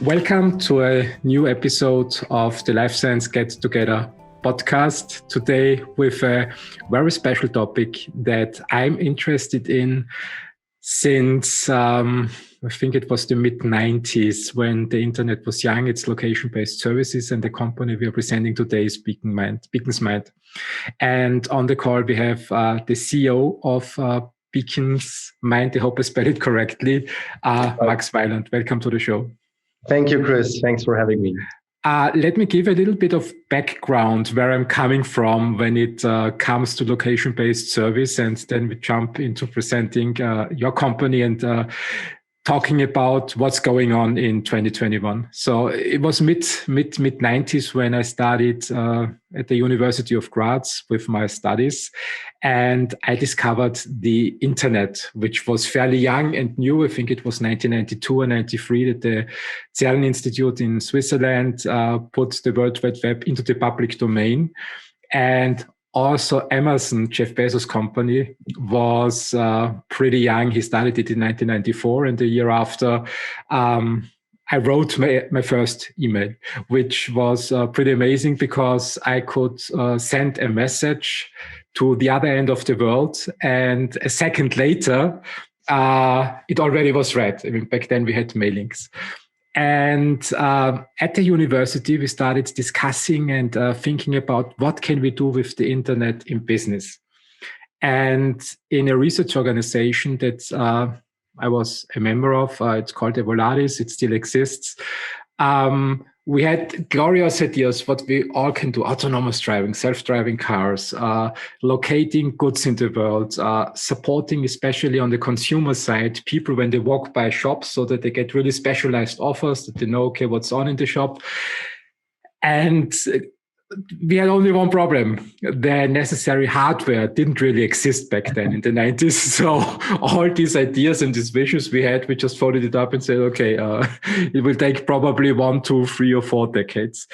Welcome to a new episode of the Life Science Get Together podcast. Today with a very special topic that I'm interested in since I think it was the mid-90s when the internet was young. It's location-based services, and the company we are presenting today is Beacons Mind. And on the call we have the CEO of Beacons Mind. I hope I spelled it correctly. Max Weiland. Welcome to the show. Thank you, Chris. Thanks for having me. Let me give a little bit of background where I'm coming from when it comes to location-based service, and then we jump into presenting your company and talking about what's going on in 2021. So it was mid 90s when I started at the University of Graz with my studies, and I discovered the internet, which was fairly young and new. I think it was 1992 and 93 that the CERN Institute in Switzerland put the World Wide Web into the public domain. And also, Amazon, Jeff Bezos' company, was pretty young. He started it in 1994, and the year after, I wrote my first email, which was pretty amazing because I could send a message to the other end of the world, and a second later, it already was read. I mean, back then we had mailings. And at the university, we started discussing and thinking about what can we do with the internet in business. And in a research organization that I was a member of, it's called Evolaris, it still exists. We had glorious ideas what we all can do: autonomous driving, self-driving cars, locating goods in the world, supporting, especially on the consumer side, people when they walk by shops so that they get really specialized offers, that they know, okay, what's on in the shop. And we had only one problem. The necessary hardware didn't really exist back then in the 90s. So all these ideas and these visions we had, we just folded it up and said, okay, it will take probably 1, 2, 3, or 4 decades.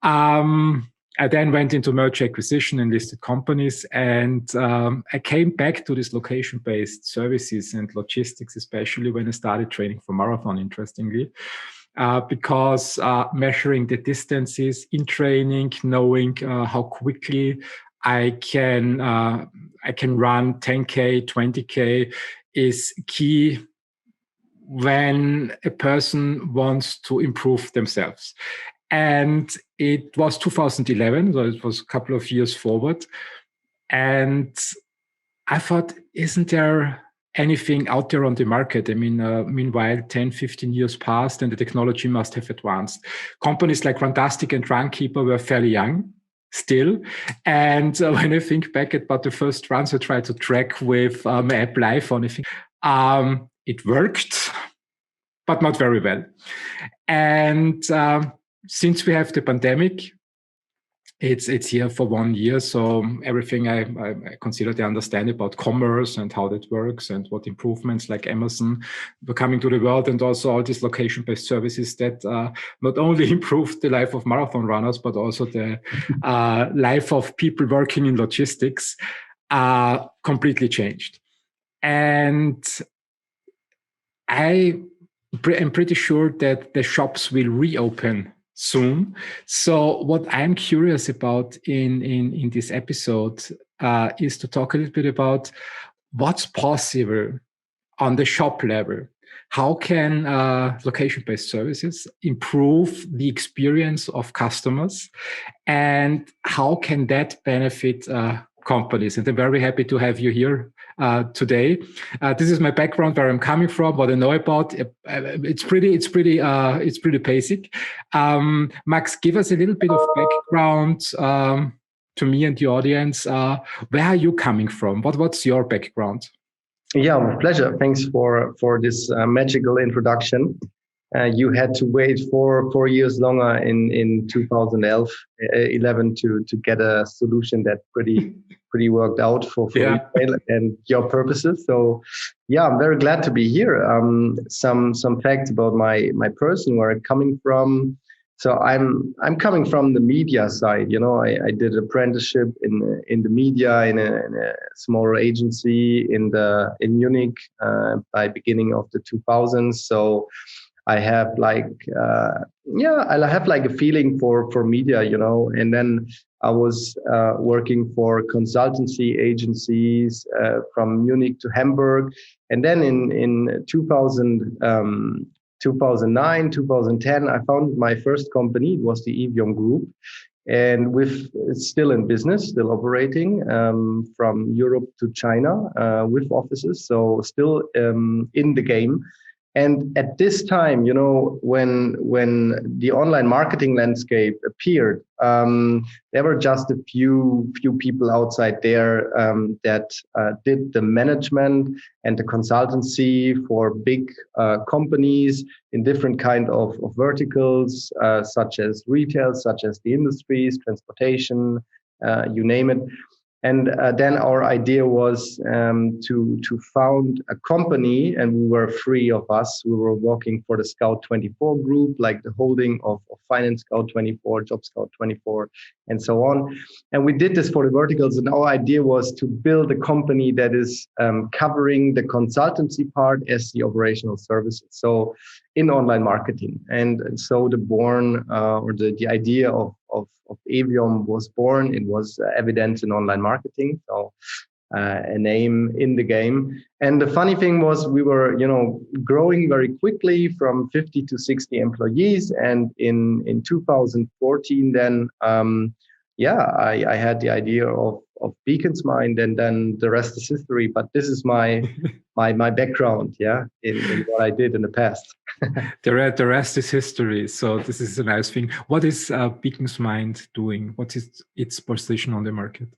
I then went into merger acquisition and listed companies. And I came back to these location-based services and logistics, especially when I started training for marathon, interestingly. Because measuring the distances in training, knowing how quickly I can run 10K, 20K is key when a person wants to improve themselves. And it was 2011, so it was a couple of years forward. And I thought, isn't there anything out there on the market? I mean, meanwhile, 10, 15 years passed and the technology must have advanced. Companies like Runtastic and Runkeeper were fairly young still. And when I think back about the first runs I tried to track with my app Live on, I think it worked, but not very well. And since we have the pandemic, it's here for 1 year. So everything I consider to understand about commerce and how that works and what improvements like Amazon were coming to the world, and also all these location-based services that not only improved the life of marathon runners, but also the life of people working in logistics completely changed. And I am pretty sure that the shops will reopen soon. So what I'm curious about in this episode is to talk a little bit about what's possible on the shop level. How can location-based services improve the experience of customers, and how can that benefit companies? And I'm very happy to have you here today. This is my background, where I'm coming from, what I know about. It's pretty basic. Max, give us a little bit of background to me and the audience. Where are you coming from? What's your background? Yeah, with pleasure. Thanks for this magical introduction. You had to wait for 4 years longer in 2011 to get a solution that pretty worked out for retail and your purposes. So yeah, I'm very glad to be here. Some facts about my person, where I'm coming from. So I'm coming from the media side. You know, I did an apprenticeship in the media in a small agency in Munich by beginning of the 2000s. So I have like I have like a feeling for media, and then I was working for consultancy agencies from Munich to Hamburg, and then in 2009, 2010, I founded my first company. It was the Eviom Group, and it's still in business, still operating from Europe to China with offices, so still in the game. And at this time, when the online marketing landscape appeared, there were just a few people outside there that did the management and the consultancy for big companies in different kind of verticals, such as retail, such as the industries, transportation, you name it. And then our idea was to found a company, and we were three of us. We were working for the Scout 24 group, like the holding of Finance Scout 24, Job Scout 24, and so on. And we did this for the verticals. And our idea was to build a company that is covering the consultancy part as the operational services. So in online marketing. And so the idea of Eviom was born. It was evident in online marketing, so a name in the game. And the funny thing was, we were growing very quickly from 50 to 60 employees. And in 2014, then I had the idea of Beacon's Mind, and then the rest is history. But this is my background, in what I did in the past. The rest is history. So this is a nice thing. What is Beacon's Mind doing? What is its position on the market?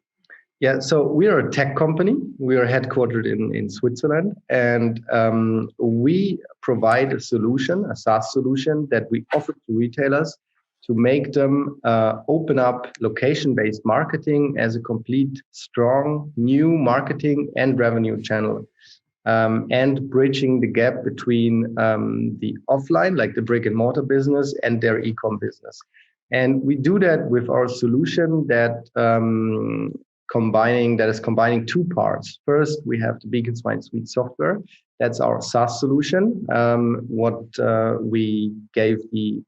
Yeah, so we are a tech company. We are headquartered in Switzerland, and we provide a SaaS solution that we offer to retailers to make them open up location-based marketing as a complete, strong, new marketing and revenue channel. And bridging the gap between the offline, like the brick and mortar business, and their e-com business. And we do that with our solution that is combining two parts. First, we have the Beacon's Mind Suite software. That's our SaaS solution, what we give the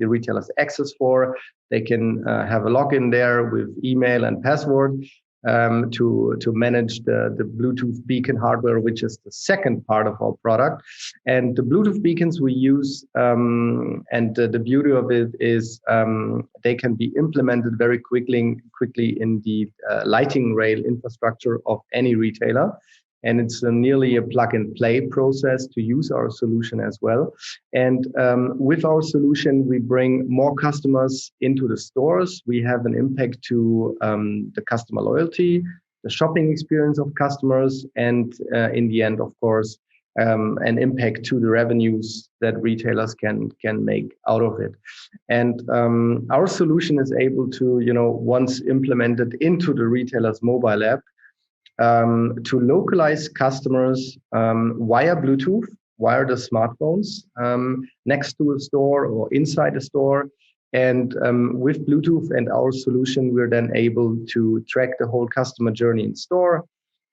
retailers access for. They can have a login there with email and password. To manage the Bluetooth beacon hardware, which is the second part of our product. And the Bluetooth beacons we use, and the beauty of it is they can be implemented very quickly in the lighting rail infrastructure of any retailer. And it's nearly a plug-and-play process to use our solution as well. And with our solution, we bring more customers into the stores. We have an impact to the customer loyalty, the shopping experience of customers, and in the end, of course, an impact to the revenues that retailers can make out of it. And our solution is able to, once implemented into the retailer's mobile app, to localize customers via Bluetooth, via the smartphones, next to a store or inside a store. And with Bluetooth and our solution, we're then able to track the whole customer journey in store,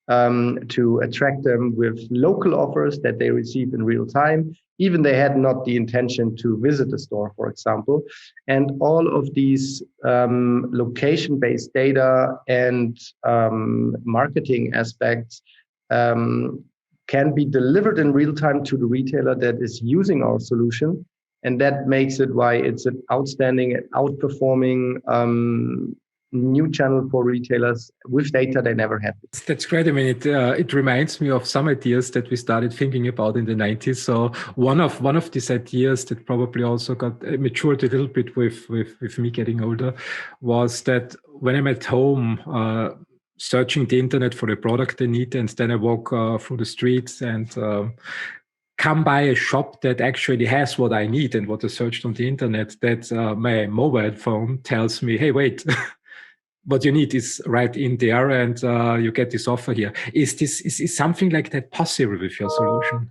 to attract them with local offers that they receive in real time, even they had not the intention to visit the store, for example. And all of these location-based data and marketing aspects can be delivered in real time to the retailer that is using our solution. And that makes it why it's an outstanding and outperforming new channel for retailers with data they never had. That's great. I mean, it reminds me of some ideas that we started thinking about in the 90s. So one of these ideas that probably also got matured a little bit with me getting older was that when I'm at home, searching the internet for the product I need, and then I walk through the streets and come by a shop that actually has what I need and what I searched on the internet, that my mobile phone tells me, hey, wait, what you need is right in there, and you get this offer here. Is something like that possible with your solution?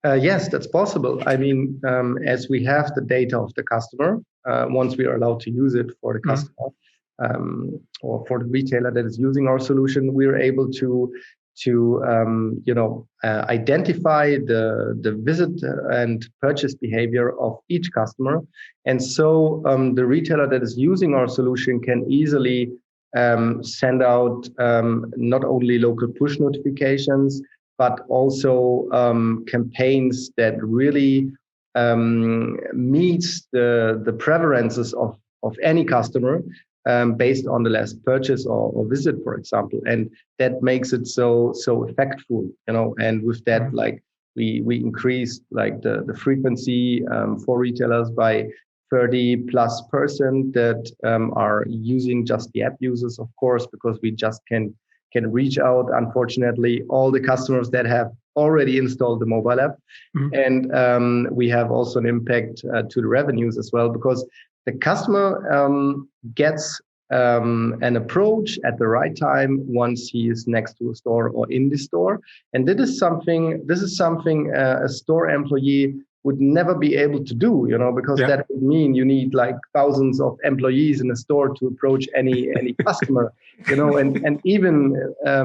Yes, that's possible. I mean, as we have the data of the customer, once we are allowed to use it for the customer or for the retailer that is using our solution, we're able to identify the visit and purchase behavior of each customer. And so the retailer that is using our solution can easily send out not only local push notifications, but also campaigns that really meets the preferences of any customer based on the last purchase or visit, for example, and that makes it so effectful, And with that, like we increased like the frequency for retailers by 30+% that are using just the app users, of course, because we just can reach out, unfortunately, all the customers that have already installed the mobile app. And we have also an impact to the revenues as well, because the customer gets an approach at the right time once he is next to a store or in the store. And this is something a store employee would never be able to do, because that would mean you need like thousands of employees in a store to approach any customer, and even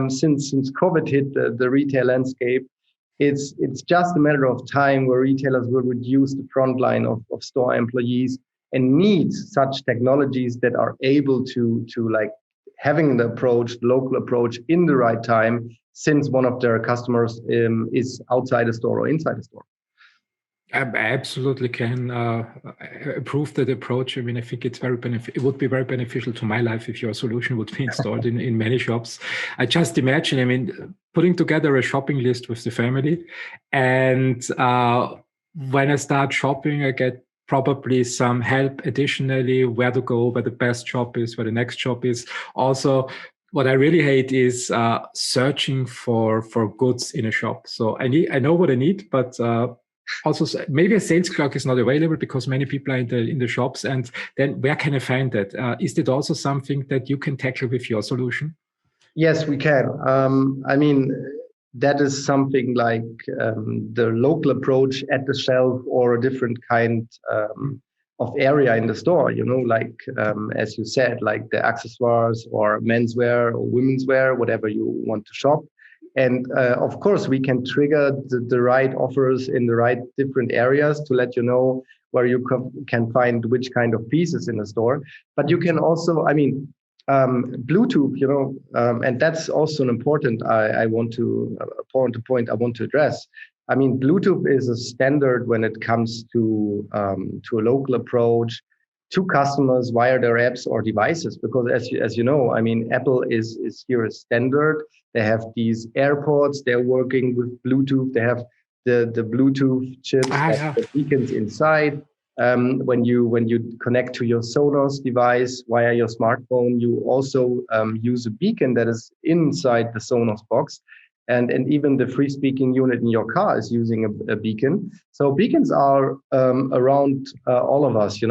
since COVID hit the retail landscape, it's just a matter of time where retailers will reduce the front line of store employees and need such technologies that are able to like having the local approach in the right time, since one of their customers is outside the store or inside the store. I absolutely can approve that approach. I mean, I think it's it would be very beneficial to my life if your solution would be installed in many shops. I just imagine, I mean, putting together a shopping list with the family, and when I start shopping, I get probably some help additionally, where to go, where the best shop is, where the next shop is. Also, what I really hate is searching for goods in a shop. So I know what I need, but also maybe a sales clerk is not available because many people are in the shops, and then where can I find that? Is that also something that you can tackle with your solution? Yes, we can. I mean, that is something like the local approach at the shelf, or a different kind of area in the store, like as you said, like the accessoires or menswear or women's wear, whatever you want to shop. And of course, we can trigger the right offers in the right different areas to let you know where you can find which kind of pieces in the store. But you can also, I mean, Bluetooth, and that's also an important point I want to address. I mean, Bluetooth is a standard when it comes to a local approach to customers via their apps or devices, because as you know, I mean, Apple is here a standard. They have these AirPods, they're working with Bluetooth, they have the Bluetooth chips, the beacons inside. When you connect to your Sonos device via your smartphone, you also use a beacon that is inside the Sonos box. And even the free speaking unit in your car is using a beacon. So beacons are around all of us,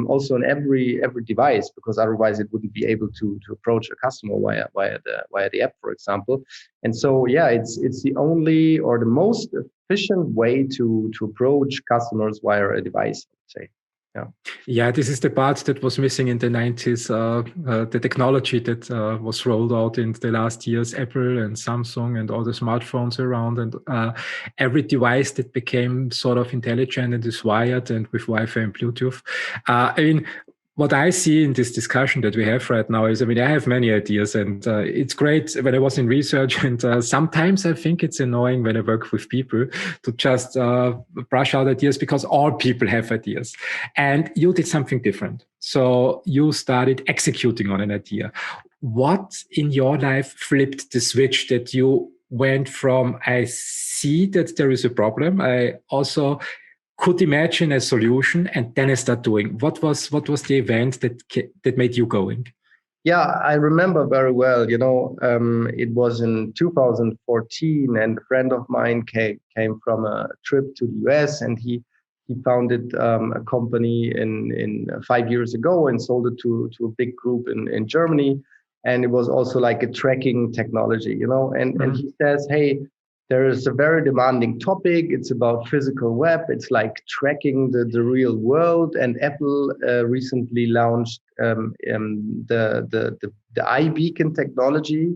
also in every device, because otherwise it wouldn't be able to approach a customer via the app, for example. And so, it's the only or the most efficient way to approach customers via a device, I would say. Yeah, this is the part that was missing in the 90s, the technology that was rolled out in the last years, Apple and Samsung and all the smartphones around, and every device that became sort of intelligent and is wired and with Wi-Fi and Bluetooth. I mean, what I see in this discussion that we have right now is, I mean, I have many ideas, and it's great when I was in research, and sometimes I think it's annoying when I work with people to just brush out ideas, because all people have ideas. And you did something different. So you started executing on an idea. What in your life flipped the switch that you went from, I see that there is a problem, I also could imagine a solution, and then I start doing? What was the event that made you going? Yeah, I remember very well. It was in 2014, and a friend of mine came from a trip to the US, and he founded a company in 5 years ago and sold it to a big group in Germany. And it was also like a tracking technology, and he says, hey, there is a very demanding topic. It's about physical web. It's like tracking the real world. And Apple recently launched the iBeacon technology.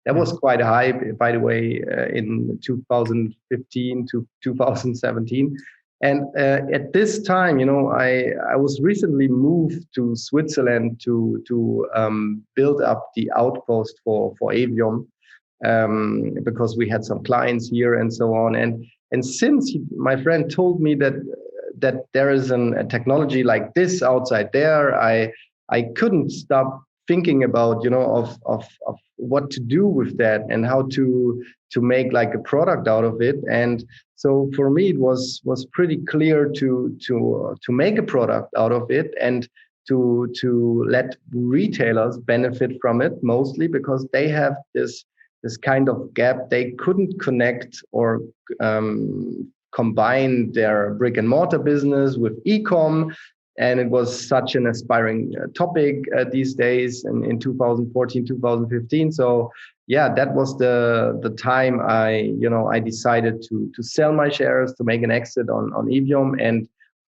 That was quite a hype, by the way, in 2015 to 2017. And at this time, I was recently moved to Switzerland to build up the outpost for Aviom. Because we had some clients here and so on. And since my friend told me that there is a technology like this outside there, I couldn't stop thinking about, of what to do with that and how to make like a product out of it. And so for me, it was pretty clear to make a product out of it and to let retailers benefit from it, mostly because they have this kind of gap. They couldn't connect or combine their brick and mortar business with e-com. And it was such an aspiring topic these days in 2014, 2015. So yeah, that was the time I decided to sell my shares, to make an exit on Eviom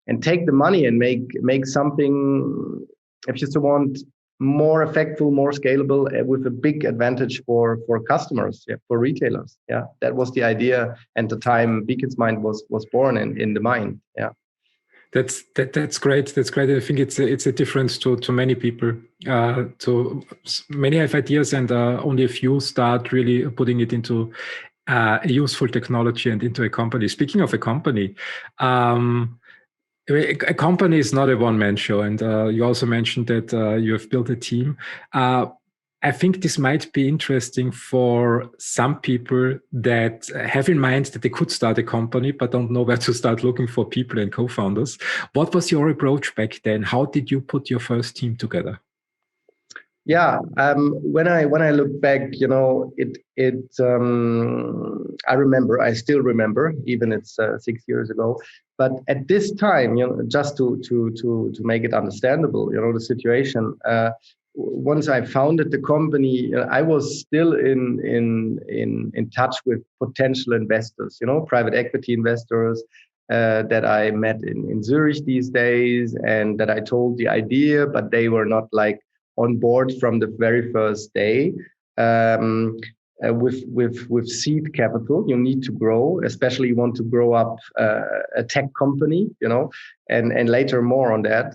and take the money and make something, if you so want, more effective, more scalable, with a big advantage for customers, for retailers. Yeah, that was the idea, and the time Beacon's Mind was born in the mind. Yeah, that's great. That's great. I think it's a difference to many people. So many have ideas, and only a few start really putting it into a useful technology and into a company. Speaking of a company. A company is not a one-man show, and you also mentioned that you have built a team. I think this might be interesting for some people that have in mind that they could start a company, but don't know where to start looking for people and co-founders. What was your approach back then? How did you put your first team together? Yeah, when I look back, I still remember, even it's 6 years ago. But at this time, just to make it understandable, the situation. Once I founded the company, I was still in touch with potential investors, private equity investors that I met in Zurich these days, and that I told the idea, but they were not like on board from the very first day. With seed capital, you need to grow, especially you want to grow up a tech company, and later more on that,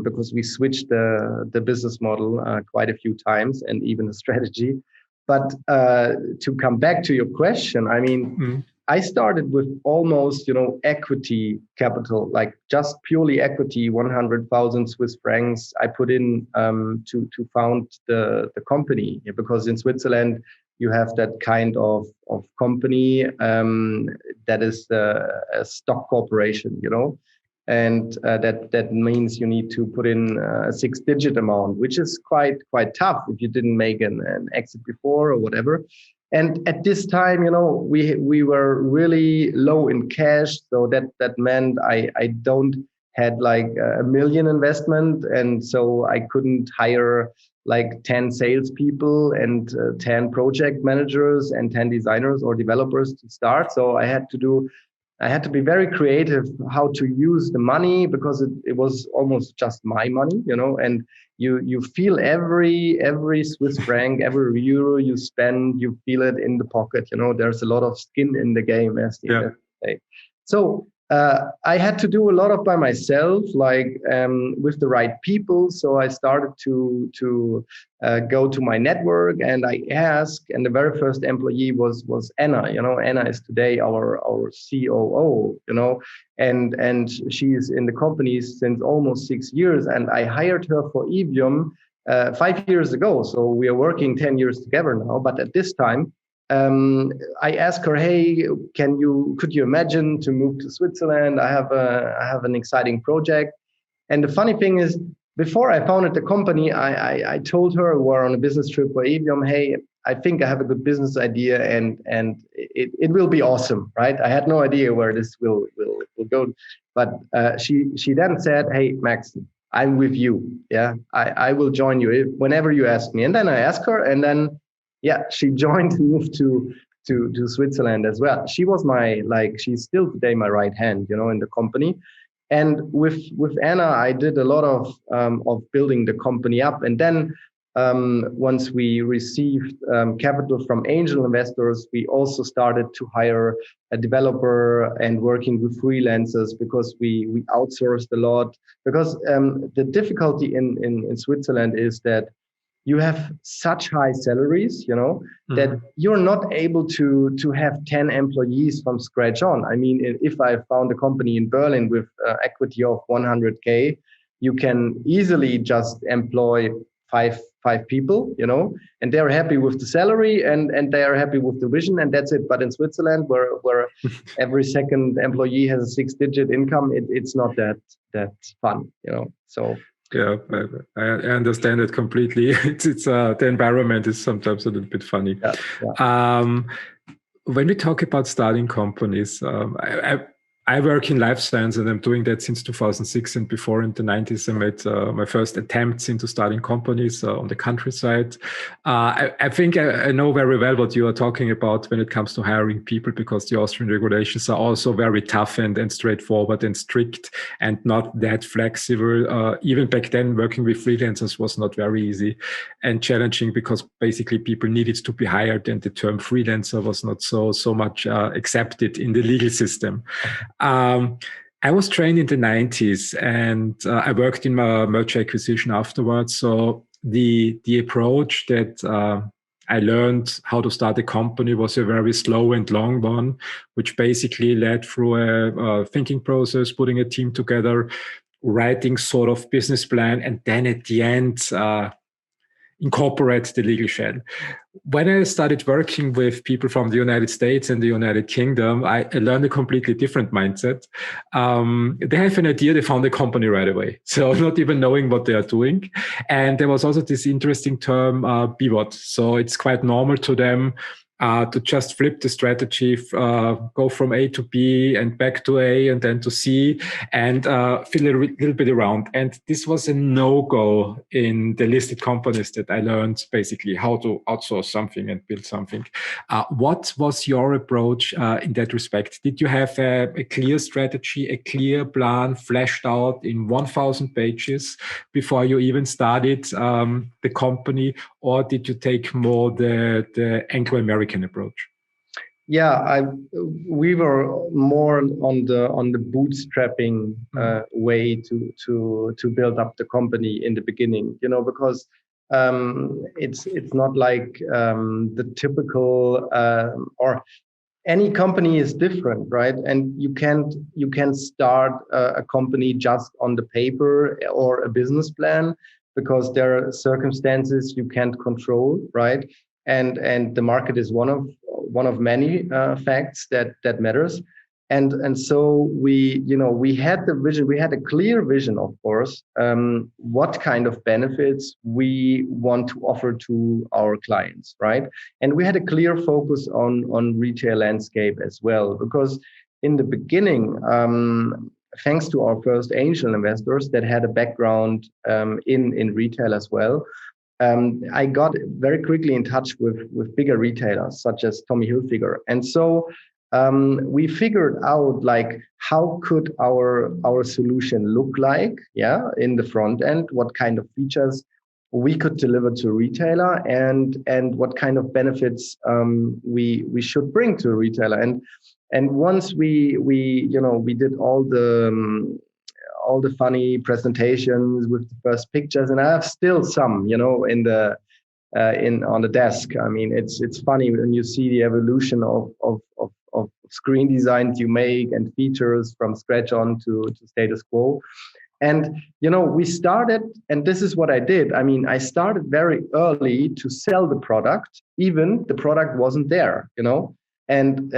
because we switched the business model quite a few times, and even the strategy. But to come back to your question, I mean, I started with almost, equity capital, like just purely equity, 100,000 Swiss francs I put in to found the company, because in Switzerland, you have that kind of company that is a stock corporation, and that means you need to put in a 6-digit amount, which is quite tough if you didn't make an exit before or whatever. And at this time, we were really low in cash, so that meant I don't had like $1 million investment, and so I couldn't hire like 10 salespeople and 10 project managers and 10 designers or developers to start. So I had to be very creative how to use the money, because it was almost just my money, and you feel every Swiss franc, every euro you spend, you feel it in the pocket. There's a lot of skin in the game, as they say. So I had to do a lot of by myself, like with the right people. So I started to go to my network, and I asked, and the very first employee was Anna. Anna is today our COO. And she is in the company since almost 6 years, and I hired her for Eviom 5 years ago. So we are working 10 years together now. But at this time, I asked her, hey, could you imagine to move to Switzerland? I have an exciting project. And the funny thing is, before I founded the company, I told her, we're on a business trip for Eviom, hey, I think I have a good business idea, and it will be awesome, right? I had no idea where this will go. But she then said, hey, Max, I'm with you. Yeah, I will join you whenever you ask me. And then I asked her, and then yeah, she joined and moved to to Switzerland as well. She was she's still today my right hand, in the company. And with Anna, I did a lot of building the company up. And then once we received capital from angel investors, we also started to hire a developer and working with freelancers, because we outsourced a lot. Because the difficulty in Switzerland is that you have such high salaries, that you're not able to have 10 employees from scratch on. I mean, if I found a company in Berlin with equity of 100K, you can easily just employ five people, and they're happy with the salary and they are happy with the vision, and that's it. But in Switzerland, where every second employee has a 6-digit income, it's not that fun, So. Yeah, I understand it completely. It's the environment is sometimes a little bit funny. Yeah. When we talk about starting companies, I work in life science, and I'm doing that since 2006. And before, in the 90s, I made my first attempts into starting companies on the countryside. I think I know very well what you are talking about when it comes to hiring people, because the Austrian regulations are also very tough and straightforward and strict and not that flexible. Even back then, working with freelancers was not very easy and challenging, because basically people needed to be hired, and the term freelancer was not so much accepted in the legal system. I was trained in the 90s, and I worked in my merger acquisition afterwards. So the approach that I learned how to start a company was a very slow and long one, which basically led through a thinking process, putting a team together, writing sort of business plan, and then at the end, incorporate the legal shell. When I started working with people from the United States and the United Kingdom, I learned a completely different mindset. They have an idea, they found a company right away. So not even knowing what they are doing. And there was also this interesting term, pivot. So it's quite normal to them to just flip the strategy, go from A to B and back to A and then to C, and fill a little bit around. And this was a no-go in the listed companies that I learned basically how to outsource something and build something. What was your approach in that respect? Did you have a clear strategy, a clear plan fleshed out in 1,000 pages before you even started the company, or did you take more the Anglo-American approach? Yeah, we were more on the bootstrapping way to build up the company in the beginning, because it's not like the typical or any company is different, right? And you can't start a company just on the paper or a business plan, because there are circumstances you can't control, right? And the market is one of many facts that matters. And so we had the vision, we had a clear vision, of course, what kind of benefits we want to offer to our clients, right? And we had a clear focus on retail landscape as well, because in the beginning, thanks to our first angel investors that had a background in retail as well, I got very quickly in touch with bigger retailers such as Tommy Hilfiger. And so we figured out like how could our solution look like, in the front end, what kind of features we could deliver to a retailer, and what kind of benefits we should bring to a retailer. And once we did all the funny presentations with the first pictures, and I have still some, on the desk. I mean, it's funny when you see the evolution of screen designs you make and features from scratch on to status quo. And we started, and this is what I did. I mean, I started very early to sell the product, even the product wasn't there, And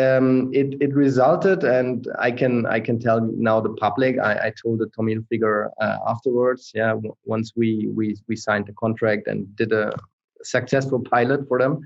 it resulted, and I can tell now the public. I told the Tommy Hilfiger afterwards. Once we signed the contract and did a successful pilot for them.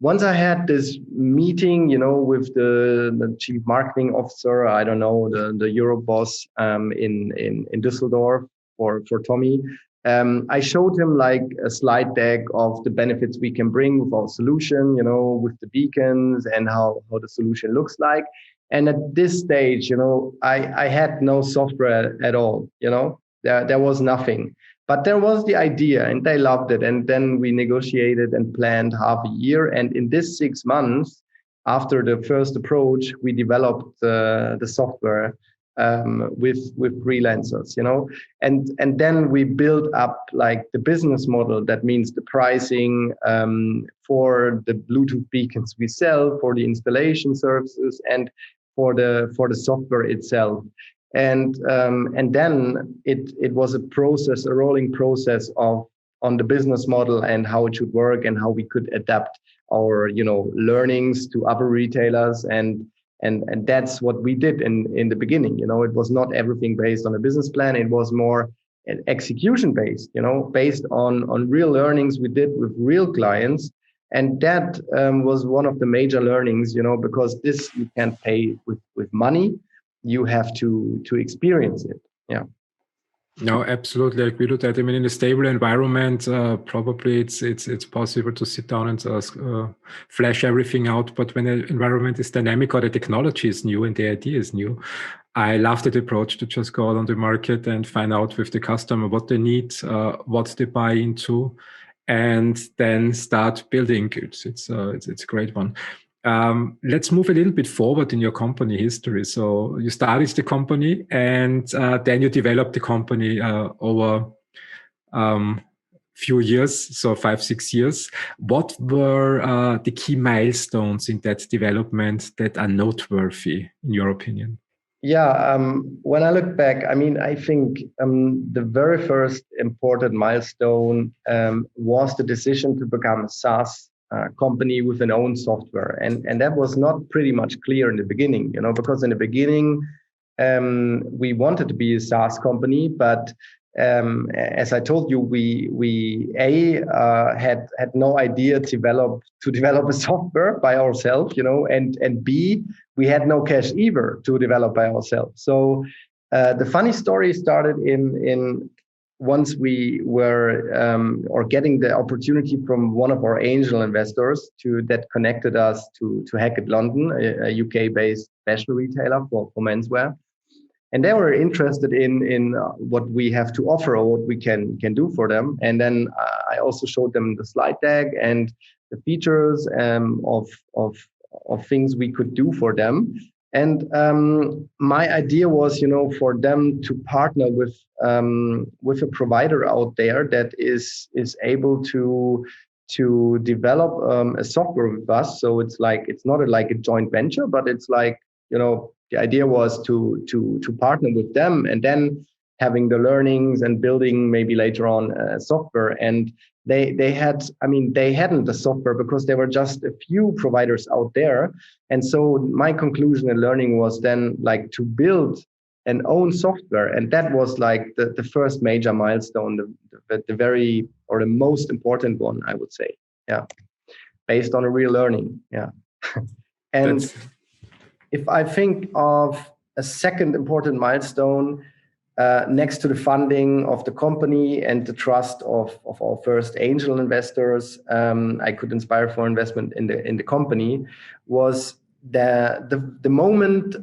Once I had this meeting, with the chief marketing officer, I don't know, the Euro boss in Düsseldorf for Tommy. I showed him like a slide deck of the benefits we can bring with our solution, with the beacons and how the solution looks like. And at this stage, I had no software at all, there was nothing. But there was the idea and they loved it. And then we negotiated and planned half a year. And in this 6 months, after the first approach, we developed the software with freelancers, and then we built up like the business model. That means the pricing for the Bluetooth beacons we sell, for the installation services, and for the software itself. And then it was a rolling process on the business model and how it should work and how we could adapt our learnings to other retailers, and that's what we did in the beginning. It was not everything based on a business plan. It was more an execution based, based on real learnings we did with real clients. And that was one of the major learnings, because this you can't pay with money. You have to experience it. Yeah. No, absolutely. I agree with that. I mean, in a stable environment, probably it's possible to sit down and flesh everything out. But when the environment is dynamic or the technology is new and the idea is new, I love that approach to just go out on the market and find out with the customer what they need, what they buy into, and then start building it. It's a great one. Let's move a little bit forward in your company history. So you started the company and then you developed the company over few years, so 5-6 years. What were the key milestones in that development that are noteworthy in your opinion? Yeah, when I look back, I think the very first important milestone was the decision to become a SaaS company with an own software. And that was not pretty much clear in the beginning, because in the beginning, we wanted to be a SaaS company, but as I told you, we had no idea to develop a software by ourselves, and B, we had no cash either to develop by ourselves. So the funny story started in once we were getting the opportunity from one of our angel investors that connected us to Hackett London, a UK-based fashion retailer for menswear. And they were interested in what we have to offer or what we can do for them. And then I also showed them the slide deck and the features of things we could do for them. And my idea was, for them to partner with a provider out there that is able to develop a software with us. So it's not like a joint venture, but it's like, the idea was to partner with them and then having the learnings and building maybe later on software. And they hadn't the software because there were just a few providers out there. And so my conclusion and learning was then like to build an own software. And that was like the first major milestone, the most important one, I would say. Yeah. Based on a real learning. Yeah. And if I think of a second important milestone, next to the funding of the company and the trust of our first angel investors, I could inspire for investment in the company, was the moment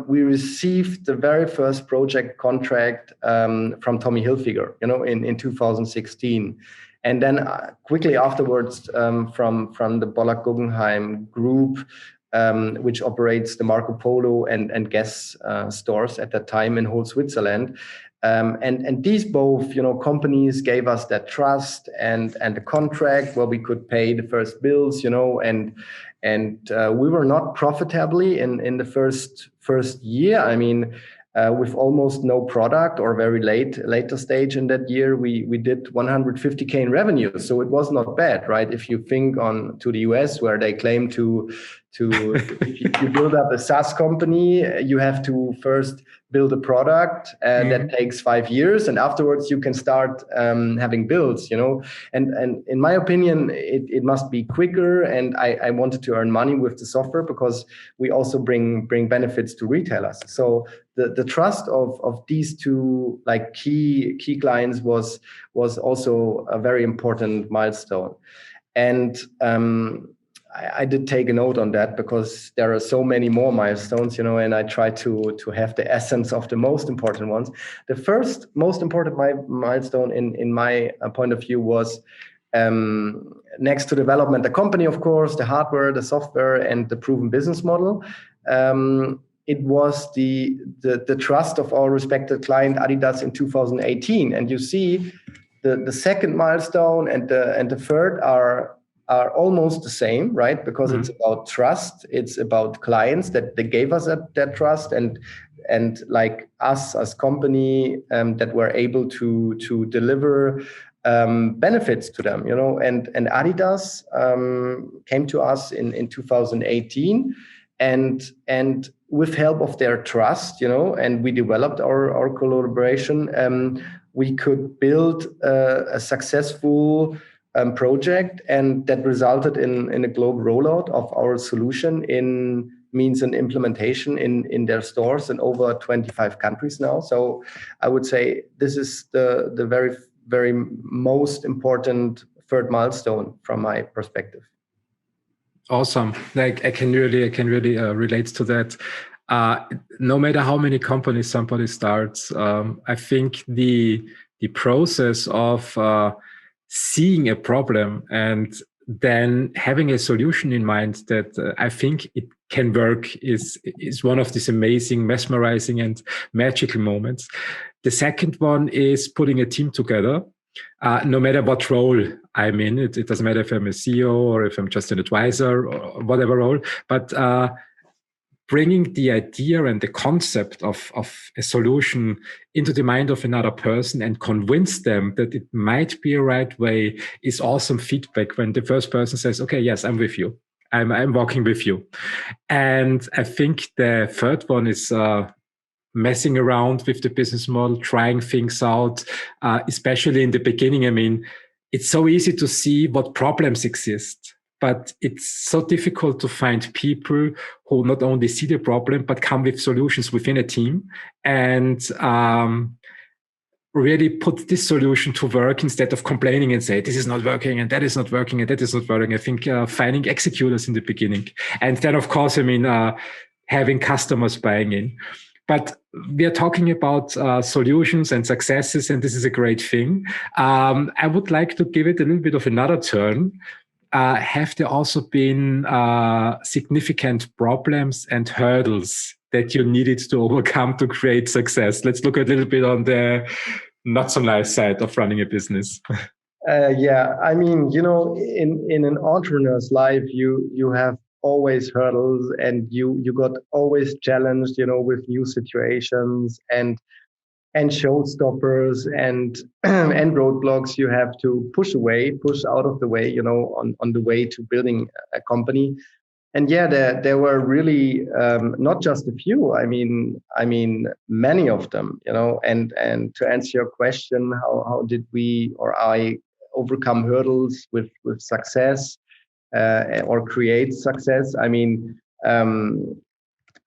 we received the very first project contract from Tommy Hilfiger, in 2016. And then quickly afterwards from the Bollack Guggenheim group, which operates the Marco Polo and Guess stores at that time in whole Switzerland. And these both, companies gave us that trust and the contract where we could pay the first bills, and we were not profitably in the first year. With almost no product or very later stage in that year, we did 150K in revenue. So it was not bad, right? If you think on to the US where they claim to if you build up a SaaS company, you have to first build a product that takes 5 years, and afterwards you can start having builds, and in my opinion, it must be quicker. And I wanted to earn money with the software because we also bring benefits to retailers. So the trust of these two like key clients was also a very important milestone. And I did take a note on that because there are so many more milestones, and I try to have the essence of the most important ones. The first most important milestone in my point of view was next to development, the company, of course, the hardware, the software, and the proven business model. It was the trust of our respected client Adidas in 2018, and you see the second milestone and the third are almost the same, right? Because it's about trust. It's about clients that they gave us that trust, and like us as company that were able to deliver benefits to them, and Adidas came to us in 2018, and with help of their trust, and we developed our collaboration. We could build a successful project, and that resulted in a global rollout of our solution in means an implementation in their stores in over 25 countries now. So I would say this is the very, very most important third milestone from my perspective. Awesome. Like I can really relate to that. No matter how many companies somebody starts, I think the process of seeing a problem and then having a solution in mind that I think it can work is one of these amazing, mesmerizing, and magical moments. The second one is putting a team together. No matter what role I'm in, it doesn't matter if I'm a CEO or if I'm just an advisor or whatever role, but bringing the idea and the concept of a solution into the mind of another person and convince them that it might be a right way is awesome feedback when the first person says, okay, yes, I'm with you. I'm walking with you. And I think the third one is messing around with the business model, trying things out, especially in the beginning. I mean, it's so easy to see what problems exist, but it's so difficult to find people who not only see the problem, but come with solutions within a team and really put this solution to work instead of complaining and say, this is not working and that is not working and that is not working. I think finding executors in the beginning. And then, of course, I mean, having customers buying in. But we are talking about solutions and successes, and this is a great thing. I would like to give it a little bit of another turn. Have there also been significant problems and hurdles that you needed to overcome to create success? Let's look a little bit on the not so nice side of running a business. Yeah, I mean, in an entrepreneur's life, you have always hurdles, and you got always challenged, with new situations and showstoppers and and roadblocks you have to push out of the way, on the way to building a company. And yeah, there were really not just a few. I mean many of them, and to answer your question, how did we or I overcome hurdles with success or create success? I mean,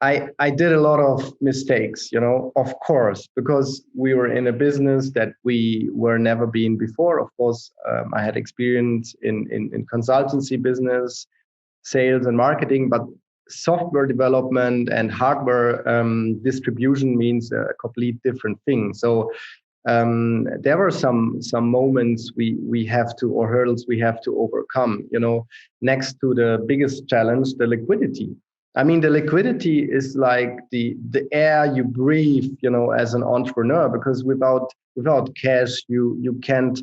I did a lot of mistakes, of course, because we were in a business that we were never been before. Of course, I had experience in consultancy business, sales and marketing, but software development and hardware distribution means a complete different thing. So there were some moments we have to, or hurdles we have to overcome, next to the biggest challenge, the liquidity. I mean, the liquidity is like the air you breathe, as an entrepreneur, because without cash, you can't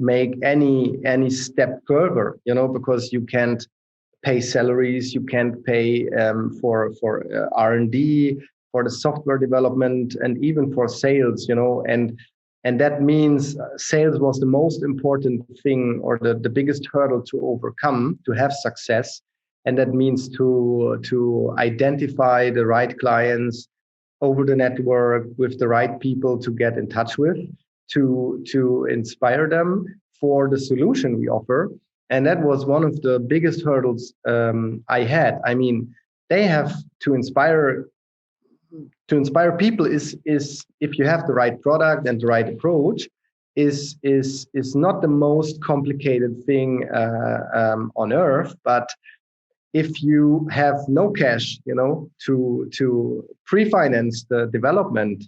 make any step further, because you can't pay salaries, you can't pay for R&D, for the software development, and even for sales, and that means sales was the most important thing, or the biggest hurdle to overcome to have success. and that means to identify the right clients over the network with the right people to get in touch with, to inspire them for the solution we offer. And that was one of the biggest hurdles I had. I mean, they have to inspire people is if you have the right product and the right approach, is not the most complicated thing on earth. But if you have no cash, to pre-finance the development,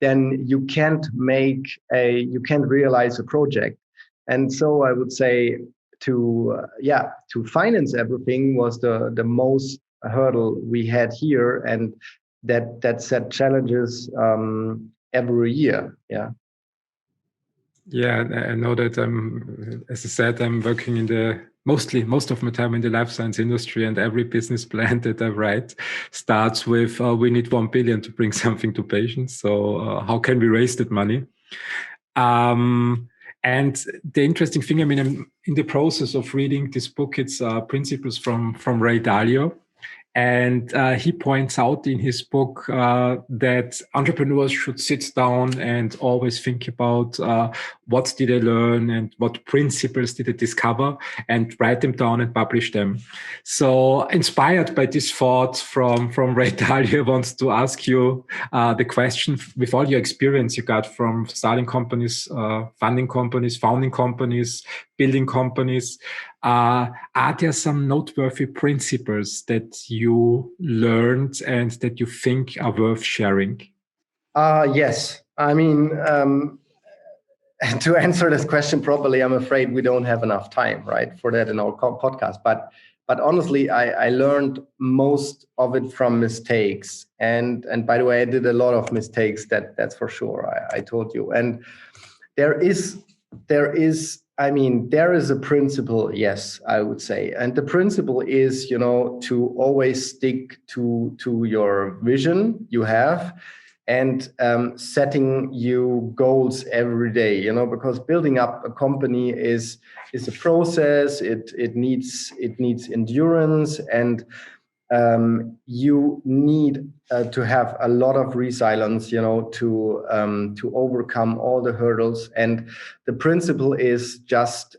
then you can't realize a project. And so I would say to finance everything was the most hurdle we had here, and that set challenges every year. Yeah, I know that as I said, I'm working in most of my time in the life science industry, and every business plan that I write starts with, we need 1 billion to bring something to patients. So how can we raise that money? And the interesting thing, I mean, I'm in the process of reading this book. It's Principles from Ray Dalio. And he points out in his book that entrepreneurs should sit down and always think about what did they learn and what principles did they discover, and write them down and publish them. So inspired by this thought from Ray Dalio, I want to ask you the question, with all your experience you got from starting companies, funding companies, founding companies, building companies, are there some noteworthy principles that you learned and that you think are worth sharing? Yes. I mean, to answer this question properly, I'm afraid we don't have enough time, right, for that in our podcast. But honestly, I learned most of it from mistakes. And by the way, I did a lot of mistakes. That's for sure. I told you. And there is a principle, yes, I would say. And the principle is, to always stick to your vision you have, and setting you goals every day, because building up a company is a process. It needs endurance, and you need to have a lot of resilience, to overcome all the hurdles. And the principle is just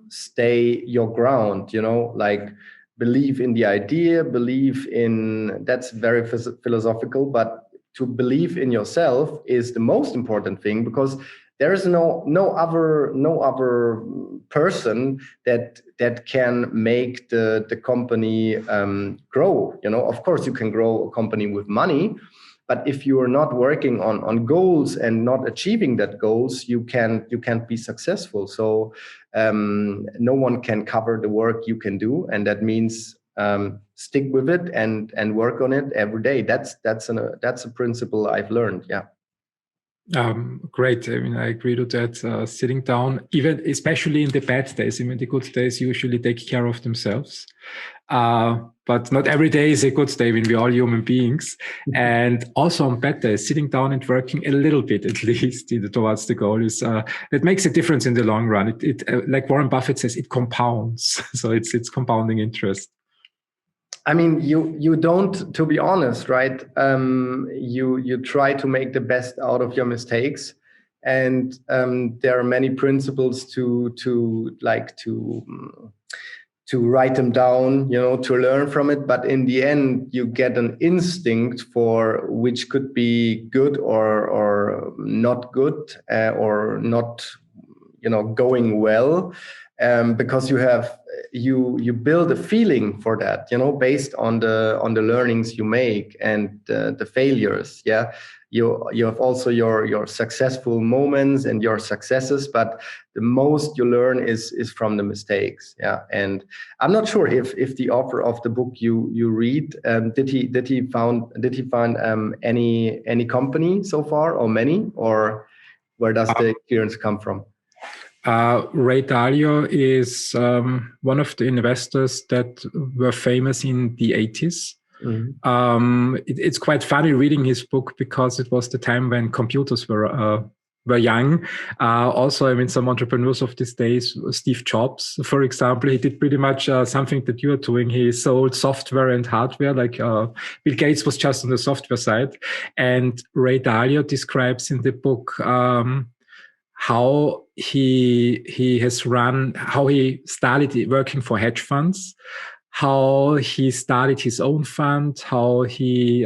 stay your ground, like believe in the idea, that's very philosophical, but to believe in yourself is the most important thing, because there is no other person that can make the company grow. Of course, you can grow a company with money, but if you are not working on goals and not achieving that goals, you can't be successful. So no one can cover the work you can do, and that means stick with it and work on it every day. That's a principle I've learned. Yeah. Great. I mean, I agree to that. Sitting down, even especially in the bad days. I mean, the good days usually take care of themselves. But not every day is a good day. I mean, we're all human beings. And also on bad days, sitting down and working a little bit, at least, towards the goal is, that makes a difference in the long run. It like Warren Buffett says, it compounds. So it's compounding interest. I mean, you don't, to be honest, right? You try to make the best out of your mistakes, and there are many principles to write them down, to learn from it. But in the end, you get an instinct for which could be good or not good, or not, going well. Because you build a feeling for that, based on the learnings you make and the failures. Yeah, you have also your successful moments and your successes, but the most you learn is from the mistakes. Yeah, and I'm not sure if the author of the book you read, did he find any company so far, or many, or where does the experience come from? Ray Dalio is one of the investors that were famous in the 80s. Mm-hmm. It's quite funny reading his book, because it was the time when computers were were young. Also, I mean, some entrepreneurs of these days, Steve Jobs, for example, he did pretty much something that you are doing. He sold software and hardware, like Bill Gates was just on the software side. And Ray Dalio describes in the book how he started working for hedge funds, how he started his own fund, how he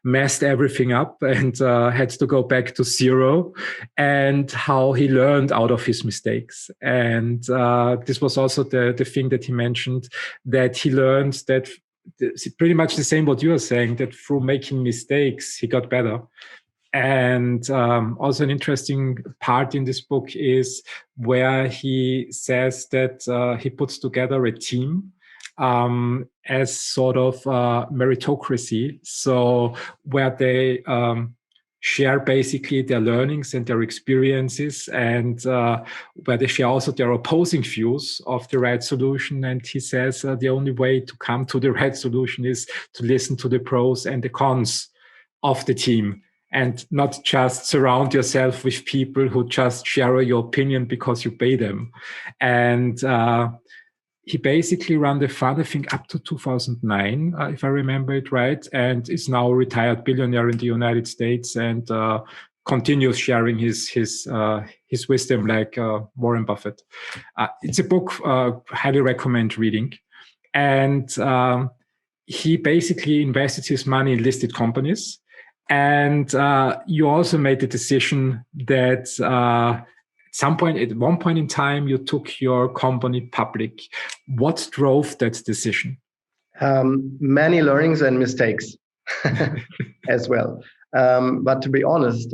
messed everything up and had to go back to zero, and how he learned out of his mistakes. And this was also the thing that he mentioned, that he learned that pretty much the same what you are saying, that through making mistakes, he got better. And also an interesting part in this book is where he says that he puts together a team as sort of meritocracy. So where they share basically their learnings and their experiences, and where they share also their opposing views of the right solution. And he says the only way to come to the right solution is to listen to the pros and the cons of the team, and not just surround yourself with people who just share your opinion because you pay them. And he basically ran the fund, I think, up to 2009, if I remember it right, and is now a retired billionaire in the United States, and continues sharing his wisdom like Warren Buffett. It's a book highly recommend reading. And he basically invested his money in listed companies. And you also made the decision that at one point in time, you took your company public. What drove that decision? Many learnings and mistakes as well. But to be honest,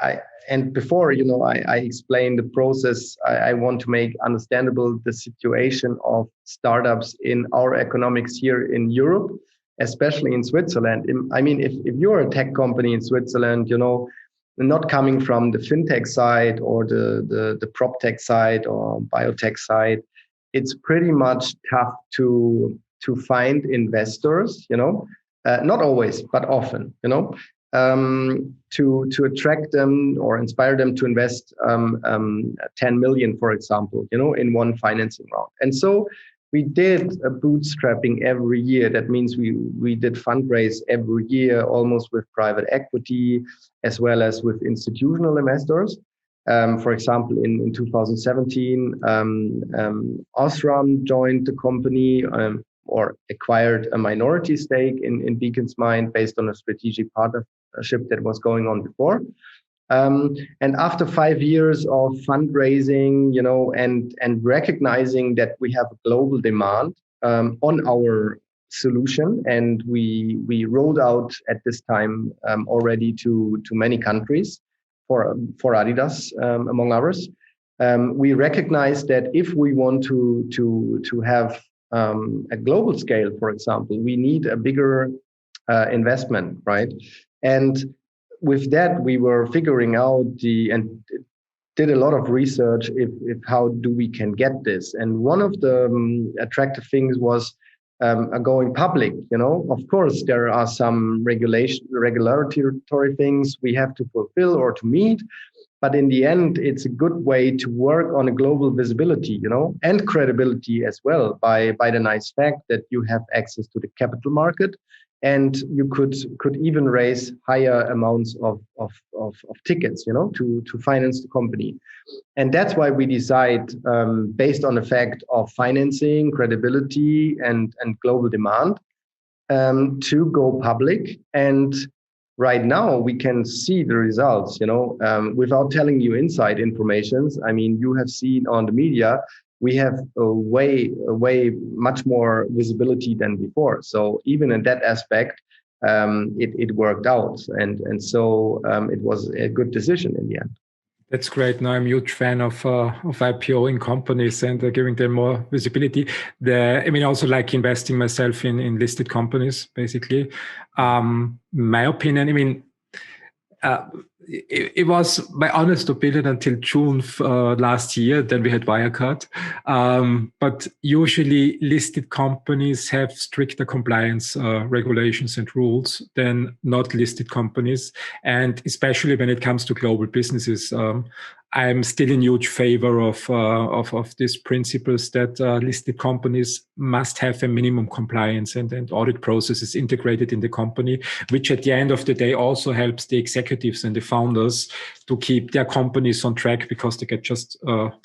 I explained the process. I want to make understandable the situation of startups in our economics here in Europe, especially in Switzerland. I mean, if you're a tech company in Switzerland, not coming from the fintech side or the prop tech side or biotech side, it's pretty much tough to find investors, not always, but often, to attract them or inspire them to invest 10 million, for example, in one financing round. And so we did a bootstrapping every year. That means we did fundraise every year, almost with private equity, as well as with institutional investors. For example, in 2017, Osram joined the company or acquired a minority stake in Beacon's Mind based on a strategic partnership that was going on before. And after 5 years of fundraising, and recognizing that we have a global demand on our solution, and we rolled out at this time already to many countries for Adidas, among others. We recognized that if we want to have a global scale, for example, we need a bigger investment, right? And with that, we were figuring out and did a lot of research if how do we can get this. And one of the attractive things was going public. Of course, there are some regulatory things we have to fulfill or to meet. But in the end, it's a good way to work on a global visibility, and credibility as well by the nice fact that you have access to the capital market. And you could even raise higher amounts of tickets, to finance the company. And that's why we decide, based on the fact of financing, credibility, and global demand, to go public. And right now we can see the results, without telling you inside informations. I mean, you have seen on the media, we have a way much more visibility than before. So even in that aspect, it worked out, and so it was a good decision in the end. That's great. Now I'm a huge fan of IPOing companies and giving them more visibility. Also like investing myself in listed companies, basically. My opinion, Uh, it was my honest opinion until June last year. Then we had Wirecard. But usually listed companies have stricter compliance regulations and rules than not listed companies. And especially when it comes to global businesses, I'm still in huge favor of these principles that listed companies must have a minimum compliance and audit processes integrated in the company, which at the end of the day also helps the executives and the founders to keep their companies on track because they get just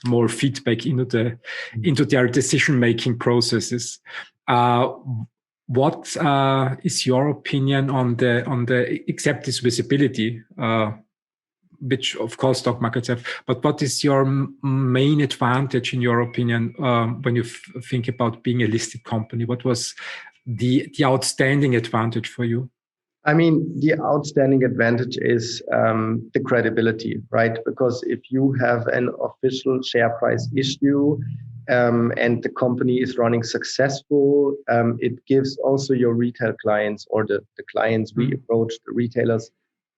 more feedback into their decision-making processes. What is your opinion on the executives' visibility? Which of course stock markets have, but what is your main advantage in your opinion when you think about being a listed company? What was the outstanding advantage for you? I mean, the outstanding advantage is the credibility, right? Because if you have an official share price issue and the company is running successful, it gives also your retail clients or the clients we approach, the retailers,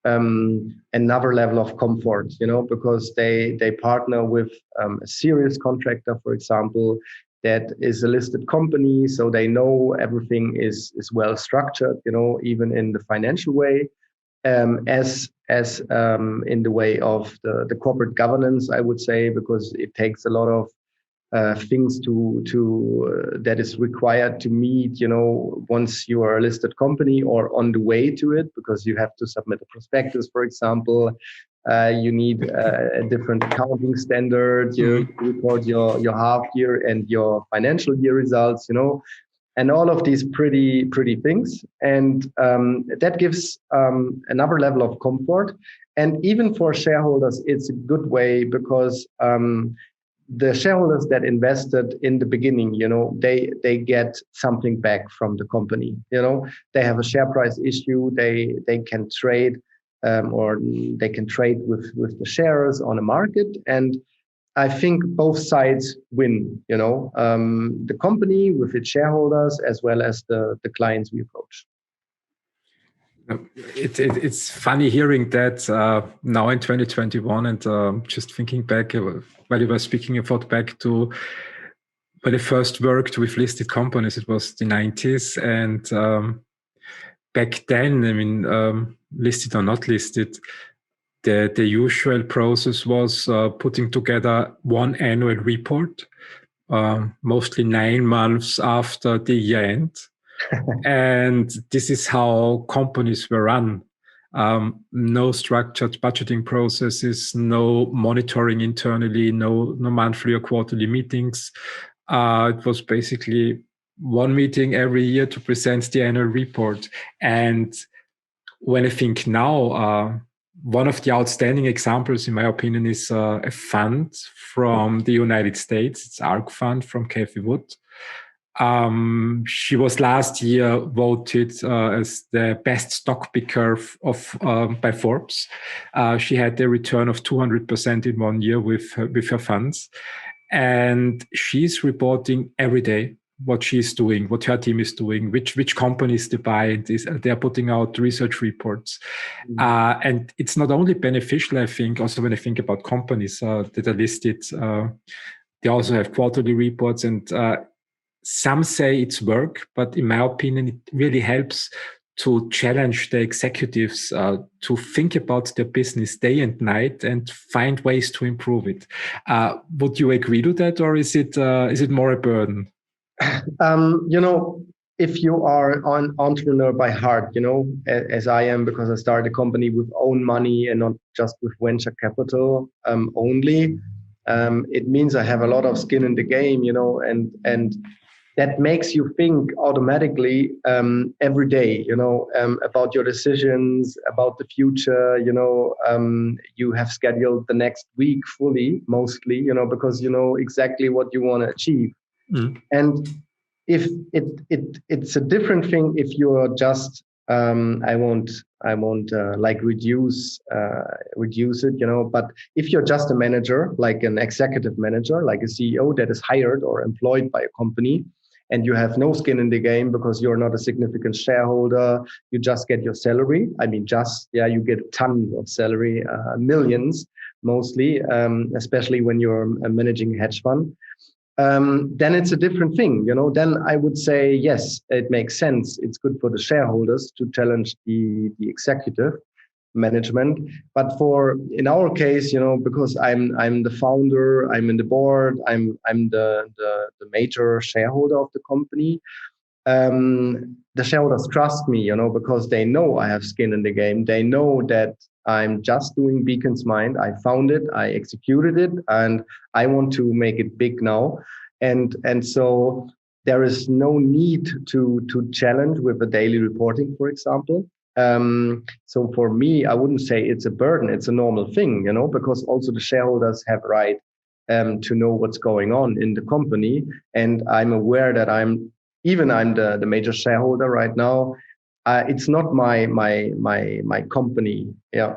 another level of comfort, because they partner with a serious contractor, for example, that is a listed company, so they know everything is well structured, even in the financial way, as in the way of the corporate governance, I would say, because it takes a lot of things that is required to meet, once you are a listed company or on the way to it, because you have to submit a prospectus, for example. You need a different accounting standard. You report your half year and your financial year results, and all of these pretty things. And that gives another level of comfort. And even for shareholders, it's a good way because the shareholders that invested in the beginning, they get something back from the company. They have a share price issue. They can trade or they can trade with the shares on a market. And I think both sides win, the company with its shareholders as well as the clients we approach. It's funny hearing that now in 2021 and just thinking back while you were speaking, I thought back to when I first worked with listed companies. It was the 90s, and back then, I mean, listed or not listed, the usual process was putting together one annual report, mostly 9 months after the year end. And this is how companies were run. No structured budgeting processes, no monitoring internally, no monthly or quarterly meetings. It was basically one meeting every year to present the annual report. And when I think now, one of the outstanding examples, in my opinion, is a fund from the United States. It's ARK Fund from Cathie Wood. She was last year voted as the best stock picker by Forbes. She had a return of 200% in 1 year with her funds, and she's reporting every day what she's doing, what her team is doing, which companies they buy, and they're putting out research reports. And it's not only beneficial, I think, also when I think about companies that are listed, they also have quarterly reports, and some say it's work, but in my opinion, it really helps to challenge the executives to think about their business day and night and find ways to improve it. Would you agree to that, or is it more a burden? If you are an entrepreneur by heart, as I am, because I started a company with own money and not just with venture capital only, it means I have a lot of skin in the game, and that makes you think automatically every day, about your decisions, about the future. You have scheduled the next week fully, mostly, because you know exactly what you want to achieve. And if it's a different thing if you're just I won't like reduce it, but if you're just a manager, like an executive manager, like a CEO that is hired or employed by a company, and you have no skin in the game because you're not a significant shareholder. You just get your salary. I mean, you get tons of salary, millions mostly, especially when you're managing a hedge fund. Then it's a different thing, Then I would say, yes, it makes sense. It's good for the shareholders to challenge the executive management. But in our case, because I'm the founder, I'm in the board, I'm the major shareholder of the company. The shareholders trust me, because they know I have skin in the game. They know that I'm just doing Beacon's Mind. I found it, I executed it, and I want to make it big now. And so there is no need to challenge with the daily reporting, for example. So for me, I wouldn't say it's a burden. It's a normal thing, because also the shareholders have right to know what's going on in the company. And I'm aware that I'm the major shareholder right now. It's not my company. Yeah,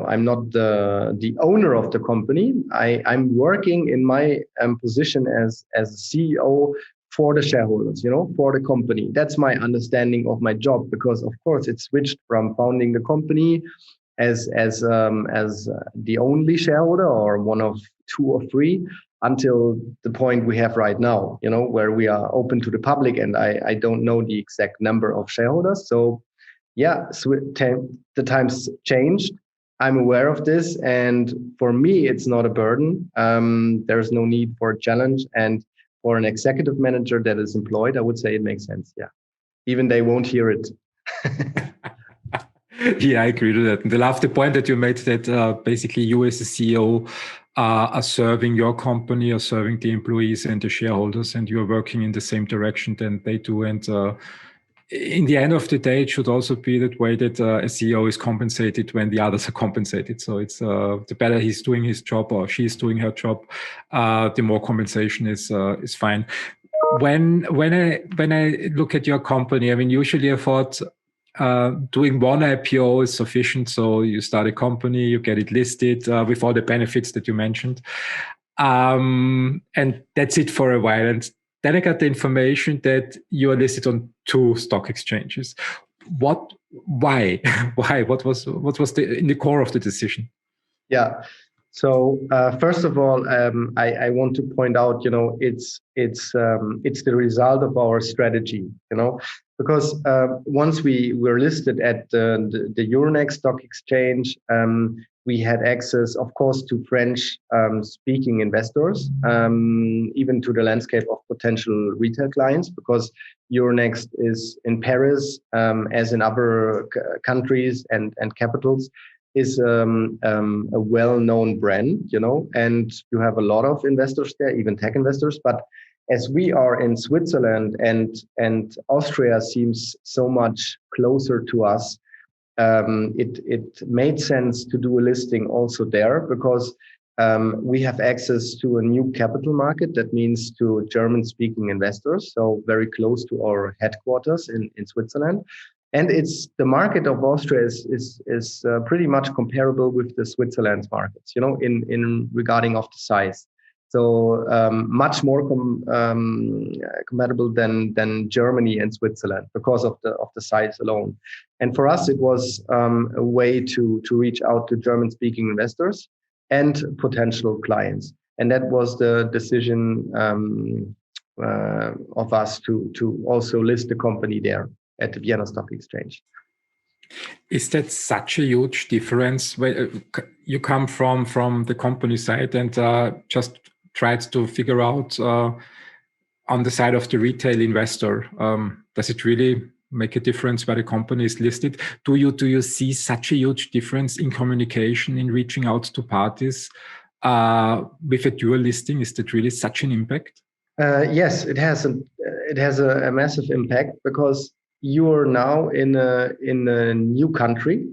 I'm not the owner of the company. I'm working in my position as a CEO for the shareholders, for the company. That's my understanding of my job, because of course it switched from founding the company as the only shareholder or one of two or three until the point we have right now, where we are open to the public, and I don't know the exact number of shareholders. So yeah, the times changed. I'm aware of this, and for me, it's not a burden. There's no need for a challenge, and for an executive manager that is employed, I would say it makes sense. Yeah, even they won't hear it. Yeah, I agree with that. And I love the point that you made that basically you as a CEO are serving your company, are serving the employees and the shareholders, and you're working in the same direction than they do. And in the end of the day, it should also be that way that a CEO is compensated when the others are compensated. So it's the better he's doing his job or she's doing her job, the more compensation is fine. When I look at your company, I mean, usually I thought doing one IPO is sufficient. So you start a company, you get it listed with all the benefits that you mentioned. And that's it for a while. And then I got the information that you are listed on 2 stock exchanges. Why? Why? What was in the core of the decision? Yeah. So first of all, I want to point out, it's the result of our strategy, because once we were listed at the Euronext stock exchange, we had access, of course, to French speaking investors, even to the landscape of potential retail clients, because Euronext is in Paris, as in other countries and capitals, is a well-known brand, and you have a lot of investors there, even tech investors. But as we are in Switzerland and Austria seems so much closer to us, it made sense to do a listing also there, because we have access to a new capital market. That means to German-speaking investors, so very close to our headquarters in Switzerland. And the market of Austria is pretty much comparable with the Switzerland's markets, in regarding of the size. So much more compatible than Germany and Switzerland because of the size alone. And for us, it was a way to reach out to German-speaking investors and potential clients. And that was the decision of us to also list the company there at the Vienna Stock Exchange. Is that such a huge difference? You come from the company side and just tried to figure out on the side of the retail investor, does it really make a difference where the company is listed? Do you see such a huge difference in communication, in reaching out to parties with a dual listing? Is that really such an impact? Yes, it has a massive impact, because you are now in a new country,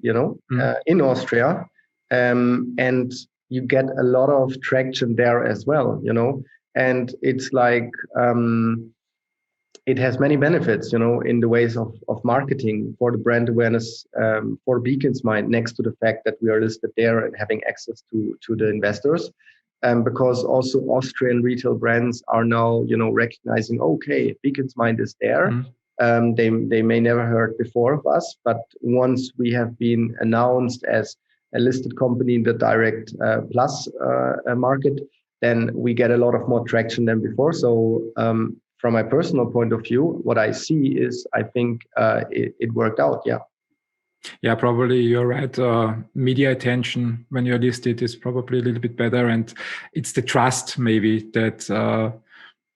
in Austria, and you get a lot of traction there as well, and it's like it has many benefits, in the ways of marketing for the brand awareness for Beacon's Mind, next to the fact that we are listed there and having access to the investors. because also Austrian retail brands are now, recognizing, okay, Beacon's Mind is there. They may never heard before of us, but once we have been announced as a listed company in the direct plus market, then we get a lot of more traction than before. So from my personal point of view, what I see is I think it worked out. Yeah. Yeah, probably you're right. Media attention when you're listed is probably a little bit better. And it's the trust maybe that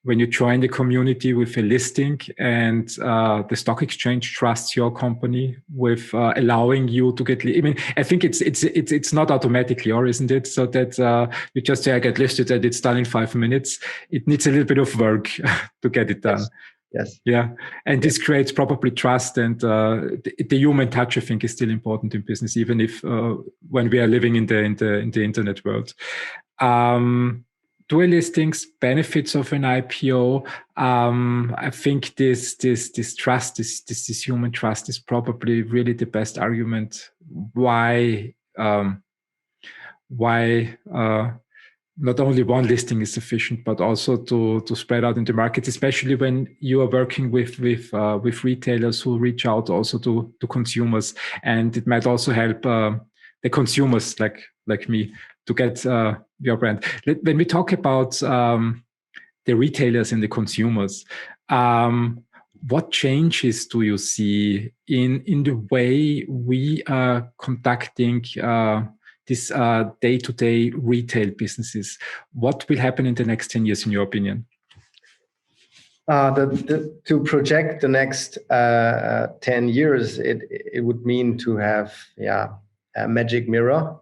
when you join the community with a listing and the stock exchange trusts your company with allowing you to get, I think it's not automatically, or isn't it? So that you just say, I get listed and it's done in 5 minutes. It needs a little bit of work to get it done. Yes. Yeah. And this creates probably trust, and the human touch, I think, is still important in business, even if when we are living in the internet world. Dual listings, benefits of an IPO. I think this trust, this human trust, is probably really the best argument why not only one listing is sufficient, but also to spread out in the market, especially when you are working with retailers who reach out also to consumers, and it might also help the consumers like me to get your brand. When we talk about the retailers and the consumers, what changes do you see in the way we are conducting these day-to-day retail businesses? What will happen in the next 10 years, in your opinion? To project the next 10 years, it would mean to have a magic mirror,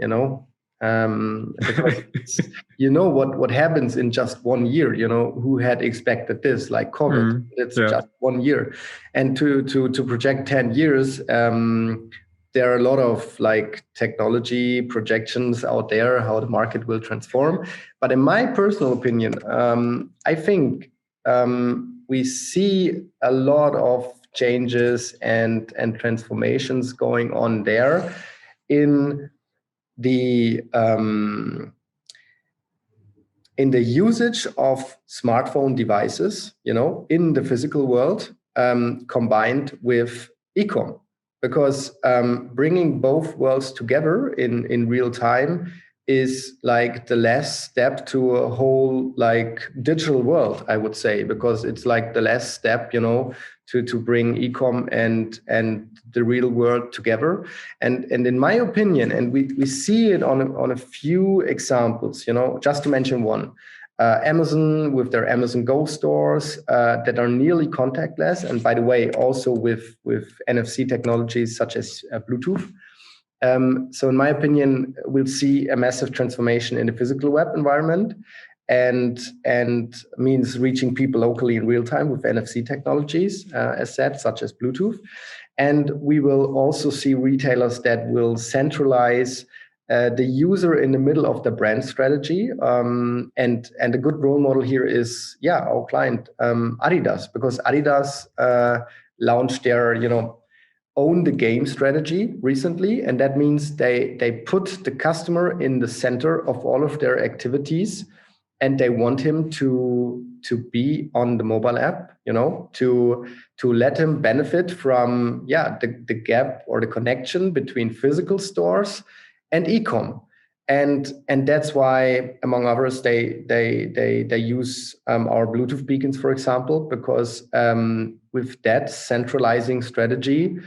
because what happens in just 1 year. Who had expected this, like COVID? It's just 1 year, and to project 10 years. There are a lot of technology projections out there, how the market will transform. But in my personal opinion, I think we see a lot of changes and transformations going on there in the usage of smartphone devices, in the physical world, combined with e-com. Because bringing both worlds together in real time is like the last step to a whole digital world, I would say, because it's like the last step, to bring e-com and the real world together. And in my opinion, and we see it on a few examples, just to mention one. Amazon with their Amazon Go stores that are nearly contactless, and by the way, also with NFC technologies such as Bluetooth. So in my opinion, we'll see a massive transformation in the physical web environment, and means reaching people locally in real time with NFC technologies, as said, such as Bluetooth. And we will also see retailers that will centralize the user in the middle of the brand strategy. And a good role model here is, our client, Adidas, because Adidas launched their, own the game strategy recently. And that means they put the customer in the center of all of their activities, and they want him to be on the mobile app, to let him benefit from, the gap or the connection between physical stores and e-com. And that's why, among others, they use our Bluetooth beacons, for example, because with that centralizing strategy,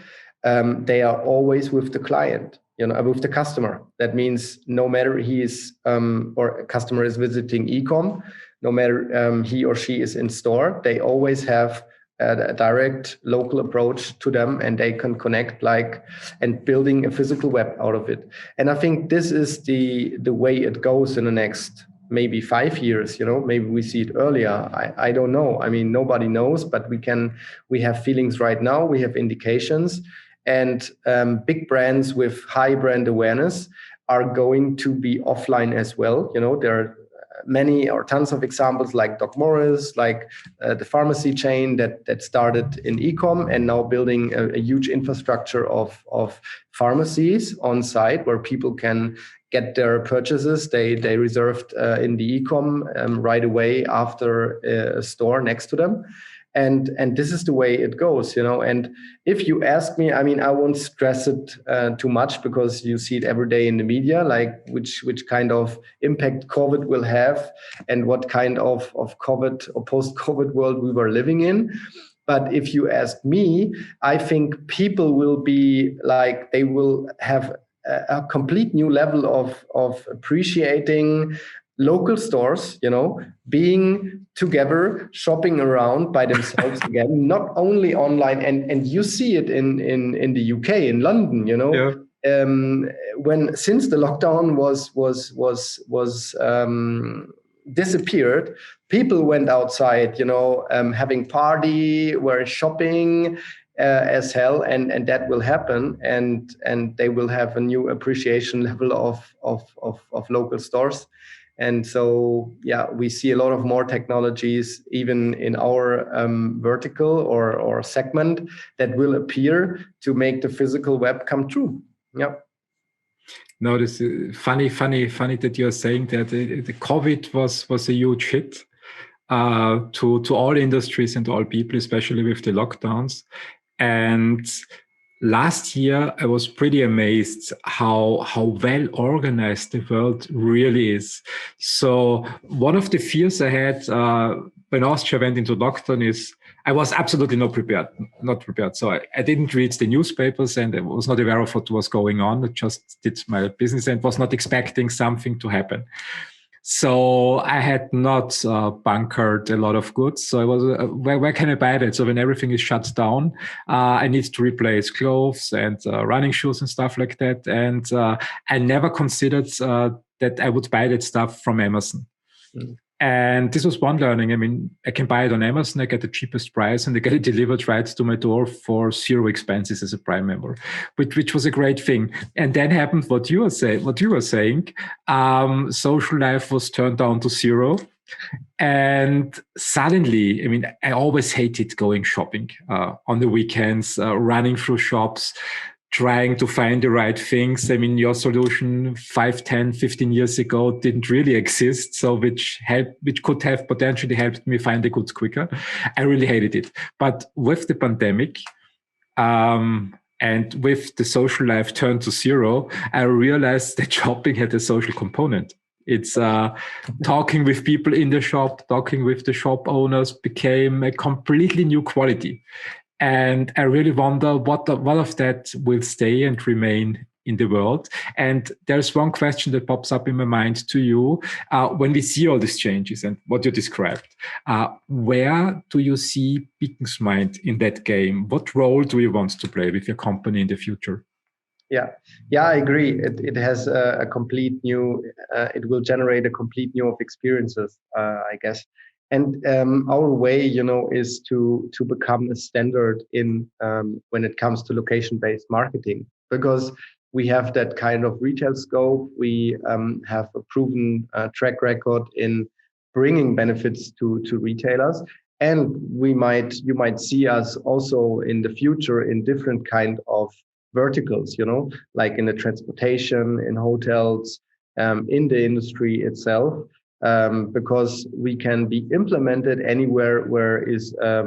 they are always with the client, with the customer. That means no matter he is or a customer is visiting e-com, no matter he or she is in store, they always have a direct local approach to them, and they can connect and building a physical web out of it. And I think this is the way it goes in the next maybe 5 years. Maybe we see it earlier. I don't know. I mean, nobody knows, but we have feelings right now. We have indications, and big brands with high brand awareness are going to be offline as well. There are many or tons of examples like Doc Morris, like the pharmacy chain that started in e-com and now building a huge infrastructure of pharmacies on site where people can get their purchases. They reserved in the e-com right away after a store next to them. And this is the way it goes, And if you ask me, I mean, I won't stress it too much because you see it every day in the media, like which kind of impact COVID will have and what kind of COVID or post-COVID world we were living in. But if you ask me, I think people will be like, they will have a complete new level of appreciating local stores, being together, shopping around by themselves again, not only online. And you see it in the UK, in London, Yeah. Since the lockdown was disappeared, people went outside, having party, were shopping as hell, and that will happen, and they will have a new appreciation level of local stores. And so, we see a lot of more technologies, even in our vertical or segment, that will appear to make the physical web come true. Yeah. No, this is funny that you're saying that the COVID was a huge hit to all industries and to all people, especially with the lockdowns. And last year, I was pretty amazed how well organized the world really is. So one of the fears I had when Austria went into lockdown is I was absolutely not prepared. So I didn't read the newspapers and I was not aware of what was going on. I just did my business and was not expecting something to happen. So I had not bunkered a lot of goods. So I was, where can I buy that? So when everything is shut down, I need to replace clothes and running shoes and stuff like that. And I never considered that I would buy that stuff from Amazon. Mm. And this was one learning. I mean, I can buy it on Amazon, I get the cheapest price, and I get it delivered right to my door for 0 expenses as a Prime member, which was a great thing. And then happened what you were saying. Social life was turned down to 0. And suddenly, I mean, I always hated going shopping on the weekends, running through shops, trying to find the right things. I mean, your solution 5, 10, 15 years ago didn't really exist. So which could have potentially helped me find the goods quicker. I really hated it. But with the pandemic, and with the social life turned to 0, I realized that shopping had a social component. It's talking with people in the shop, talking with the shop owners became a completely new quality. And I really wonder what of that will stay and remain in the world. And there's one question that pops up in my mind to you when we see all these changes and what you described. Where do you see Beacon's Mind in that game? What role do you want to play with your company in the future? Yeah, I agree. It has a complete new. It will generate a complete new of experiences, I guess. And our way, is to become a standard in when it comes to location-based marketing, because we have that kind of retail scope. We have a proven track record in bringing benefits to retailers, and you might see us also in the future in different kind of verticals, like in the transportation, in hotels, in the industry itself. Because we can be implemented anywhere where is a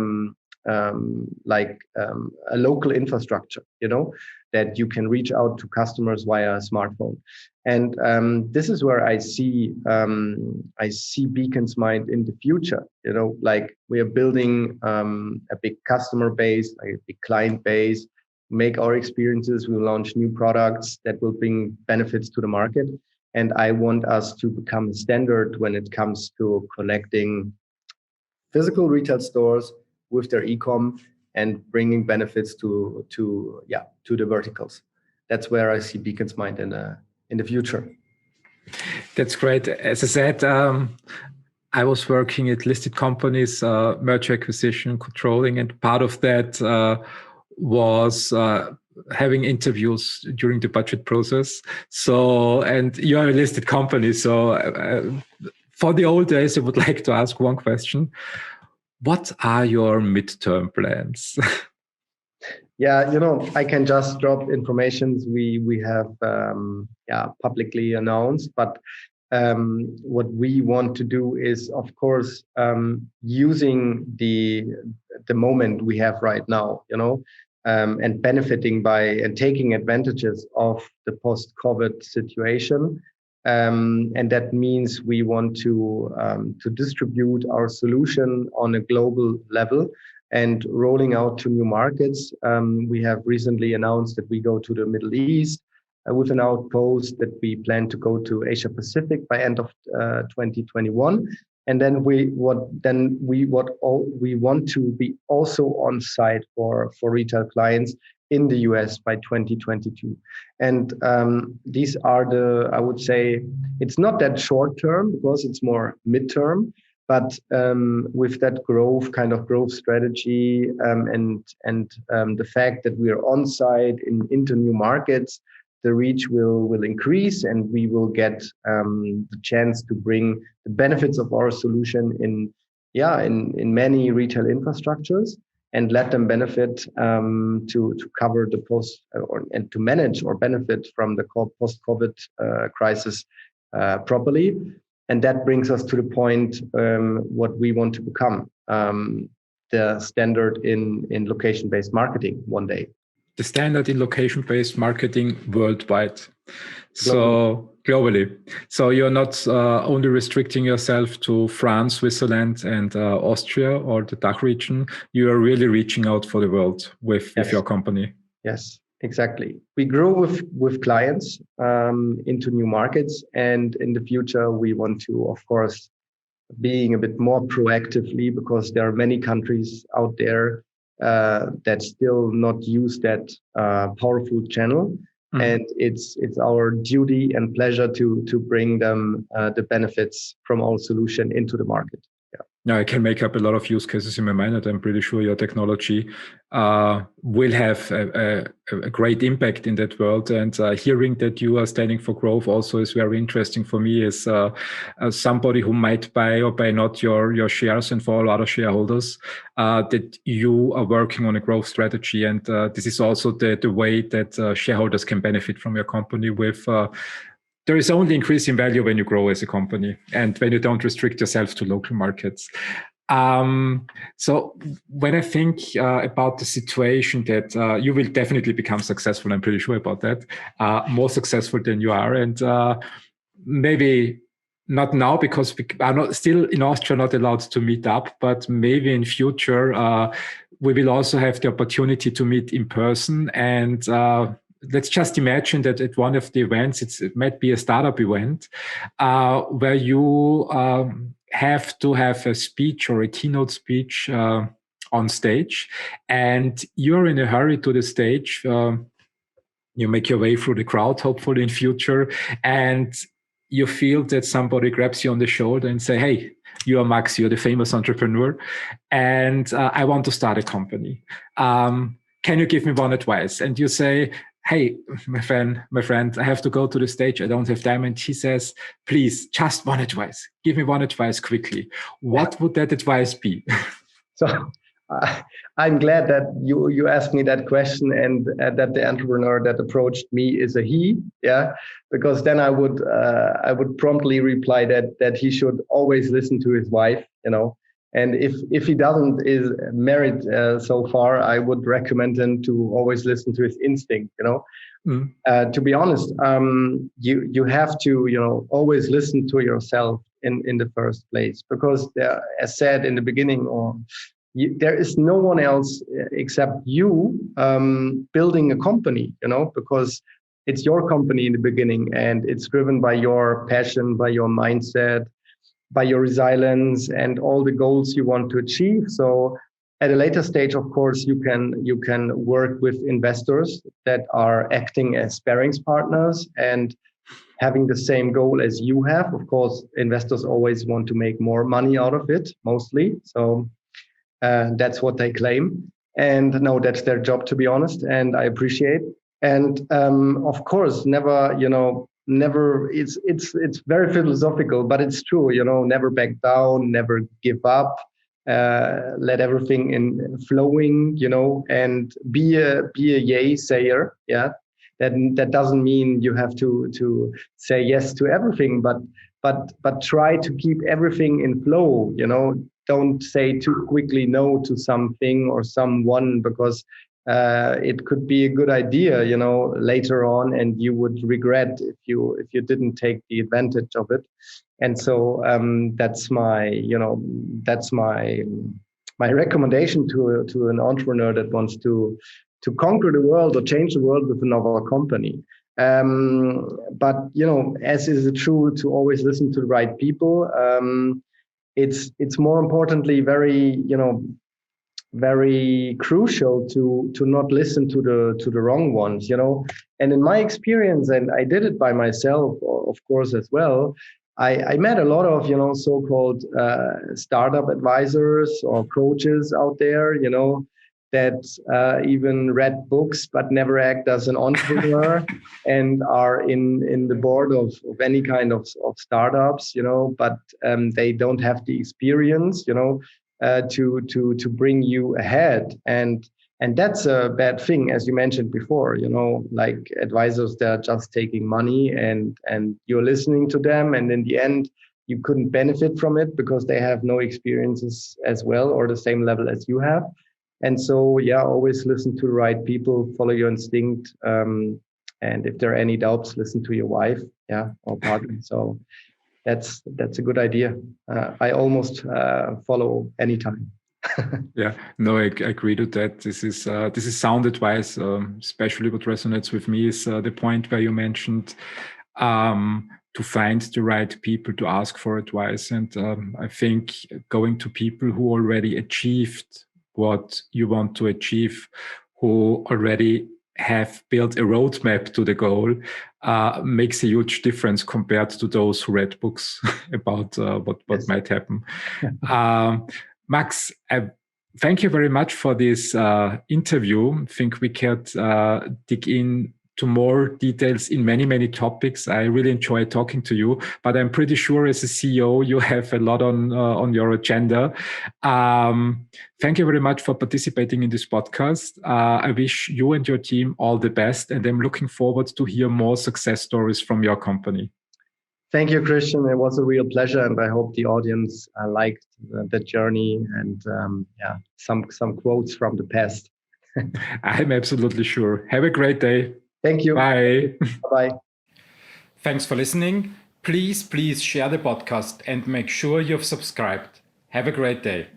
local infrastructure, that you can reach out to customers via a smartphone. And this is where I see Beacon's Mind in the future. Like we are building a big customer base, like a big client base, make our experiences. We'll launch new products that will bring benefits to the market. And I want us to become a standard when it comes to connecting physical retail stores with their e-com and bringing benefits to the verticals. That's where I see Beacon's Mind in the future. That's great. As I said, I was working at listed companies, merger acquisition, controlling, and part of that was having interviews during the budget process. So, and you're a listed company, so For the old days, I would like to ask one question. What are your midterm plans? Yeah, I can just drop informations we have publicly announced, but what we want to do is, of course, using the moment we have right now, and benefiting by and taking advantages of the post-COVID situation. And that means we want to distribute our solution on a global level and rolling out to new markets. We have recently announced that we go to the Middle East with an outpost, that we plan to go to Asia Pacific by end of 2021. And then we want to be also on site for retail clients in the US by 2022. And these are I would say, it's not that short term because it's more midterm, but with that growth strategy, and the fact that we are on site into new markets, the reach will increase, and we will get the chance to bring the benefits of our solution in many retail infrastructures, and let them benefit to cover the and to manage or benefit from the post-COVID crisis properly. And that brings us to the point what we want to become, the standard in location-based marketing one day. The standard in location-based marketing worldwide. So globally. So you're not only restricting yourself to France, Switzerland, and Austria or the DACH region. You are really reaching out for the world with your company. Yes, exactly. We grow with clients into new markets, and in the future we want to, of course, being a bit more proactively, because there are many countries out there that still not use that powerful channel. Mm-hmm. And it's our duty and pleasure to bring them the benefits from our solution into the market. Yeah, I can make up a lot of use cases in my mind, and I'm pretty sure your technology will have a great impact in that world. And hearing that you are standing for growth also is very interesting for me, as somebody who might buy or buy not your shares, and for all other shareholders, that you are working on a growth strategy. And this is also the way that shareholders can benefit from your company with there is only increase in value when you grow as a company and when you don't restrict yourself to local markets. So when I think about the situation that you will definitely become successful, I'm pretty sure about that, more successful than you are. And maybe not now, because we are not still in Austria, not allowed to meet up, but maybe in future, we will also have the opportunity to meet in person. And let's just imagine that at one of the events, it might be a startup event, where you have to have a speech or a keynote speech on stage, and you're in a hurry to the stage. You make your way through the crowd, hopefully in future, and you feel that somebody grabs you on the shoulder and say, "Hey, you are Max, you're the famous entrepreneur, and I want to start a company. Can you give me one advice?" And you say, "Hey, my friend, I have to go to the stage. I don't have time." And she says, "Please, just one advice. Give me one advice quickly." What would that advice be? So I'm glad that you asked me that question, and that the entrepreneur that approached me is a he, because then I would promptly reply that he should always listen to his wife, And if he doesn't is married so far, I would recommend him to always listen to his instinct. To be honest, you have to always listen to yourself in the first place, because as said in the beginning, there is no one else except you building a company. Because it's your company in the beginning, and it's driven by your passion, by your mindset, by your resilience, and all the goals you want to achieve. So at a later stage, of course, you can work with investors that are acting as sparring partners and having the same goal as you have. Of course, investors always want to make more money out of it, mostly. So that's what they claim. And no, that's their job, to be honest, and I appreciate. And of course, never never. It's very philosophical, but it's true. Never back down, never give up. Let everything in flowing. And be a yay sayer. Yeah, that doesn't mean you have to say yes to everything, but try to keep everything in flow. Don't say too quickly no to something or someone, because it could be a good idea, later on, and you would regret if you didn't take the advantage of it. And so that's my recommendation to an entrepreneur that wants to conquer the world or change the world with another company. But as is true, to always listen to the right people. It's more importantly very crucial to not listen to the wrong ones. And in my experience, and I did it by myself, of course, as well. I met a lot of so-called startup advisors or coaches out there, that even read books but never act as an entrepreneur and are in the board of any kind of startups, but they don't have the experience, to bring you ahead. And that's a bad thing, as you mentioned before, like advisors, they're just taking money and you're listening to them. And in the end, you couldn't benefit from it because they have no experiences as well or the same level as you have. And so, always listen to the right people, follow your instinct. And if there are any doubts, listen to your wife, or partner. So that's a good idea. I almost follow anytime. Yeah, no, I agree to that. This is sound advice. Especially what resonates with me is the point where you mentioned to find the right people to ask for advice. And I think going to people who already achieved what you want to achieve, who already have built a roadmap to the goal, makes a huge difference compared to those who read books about what might happen. Max, thank you very much for this interview. I think we could dig in to more details in many, many topics. I really enjoy talking to you, but I'm pretty sure as a CEO, you have a lot on your agenda. Thank you very much for participating in this podcast. I wish you and your team all the best, and I'm looking forward to hear more success stories from your company. Thank you, Christian. It was a real pleasure, and I hope the audience liked the journey and some quotes from the past. I'm absolutely sure. Have a great day. Thank you. Bye. Bye. Thanks for listening. Please share the podcast and make sure you've subscribed. Have a great day.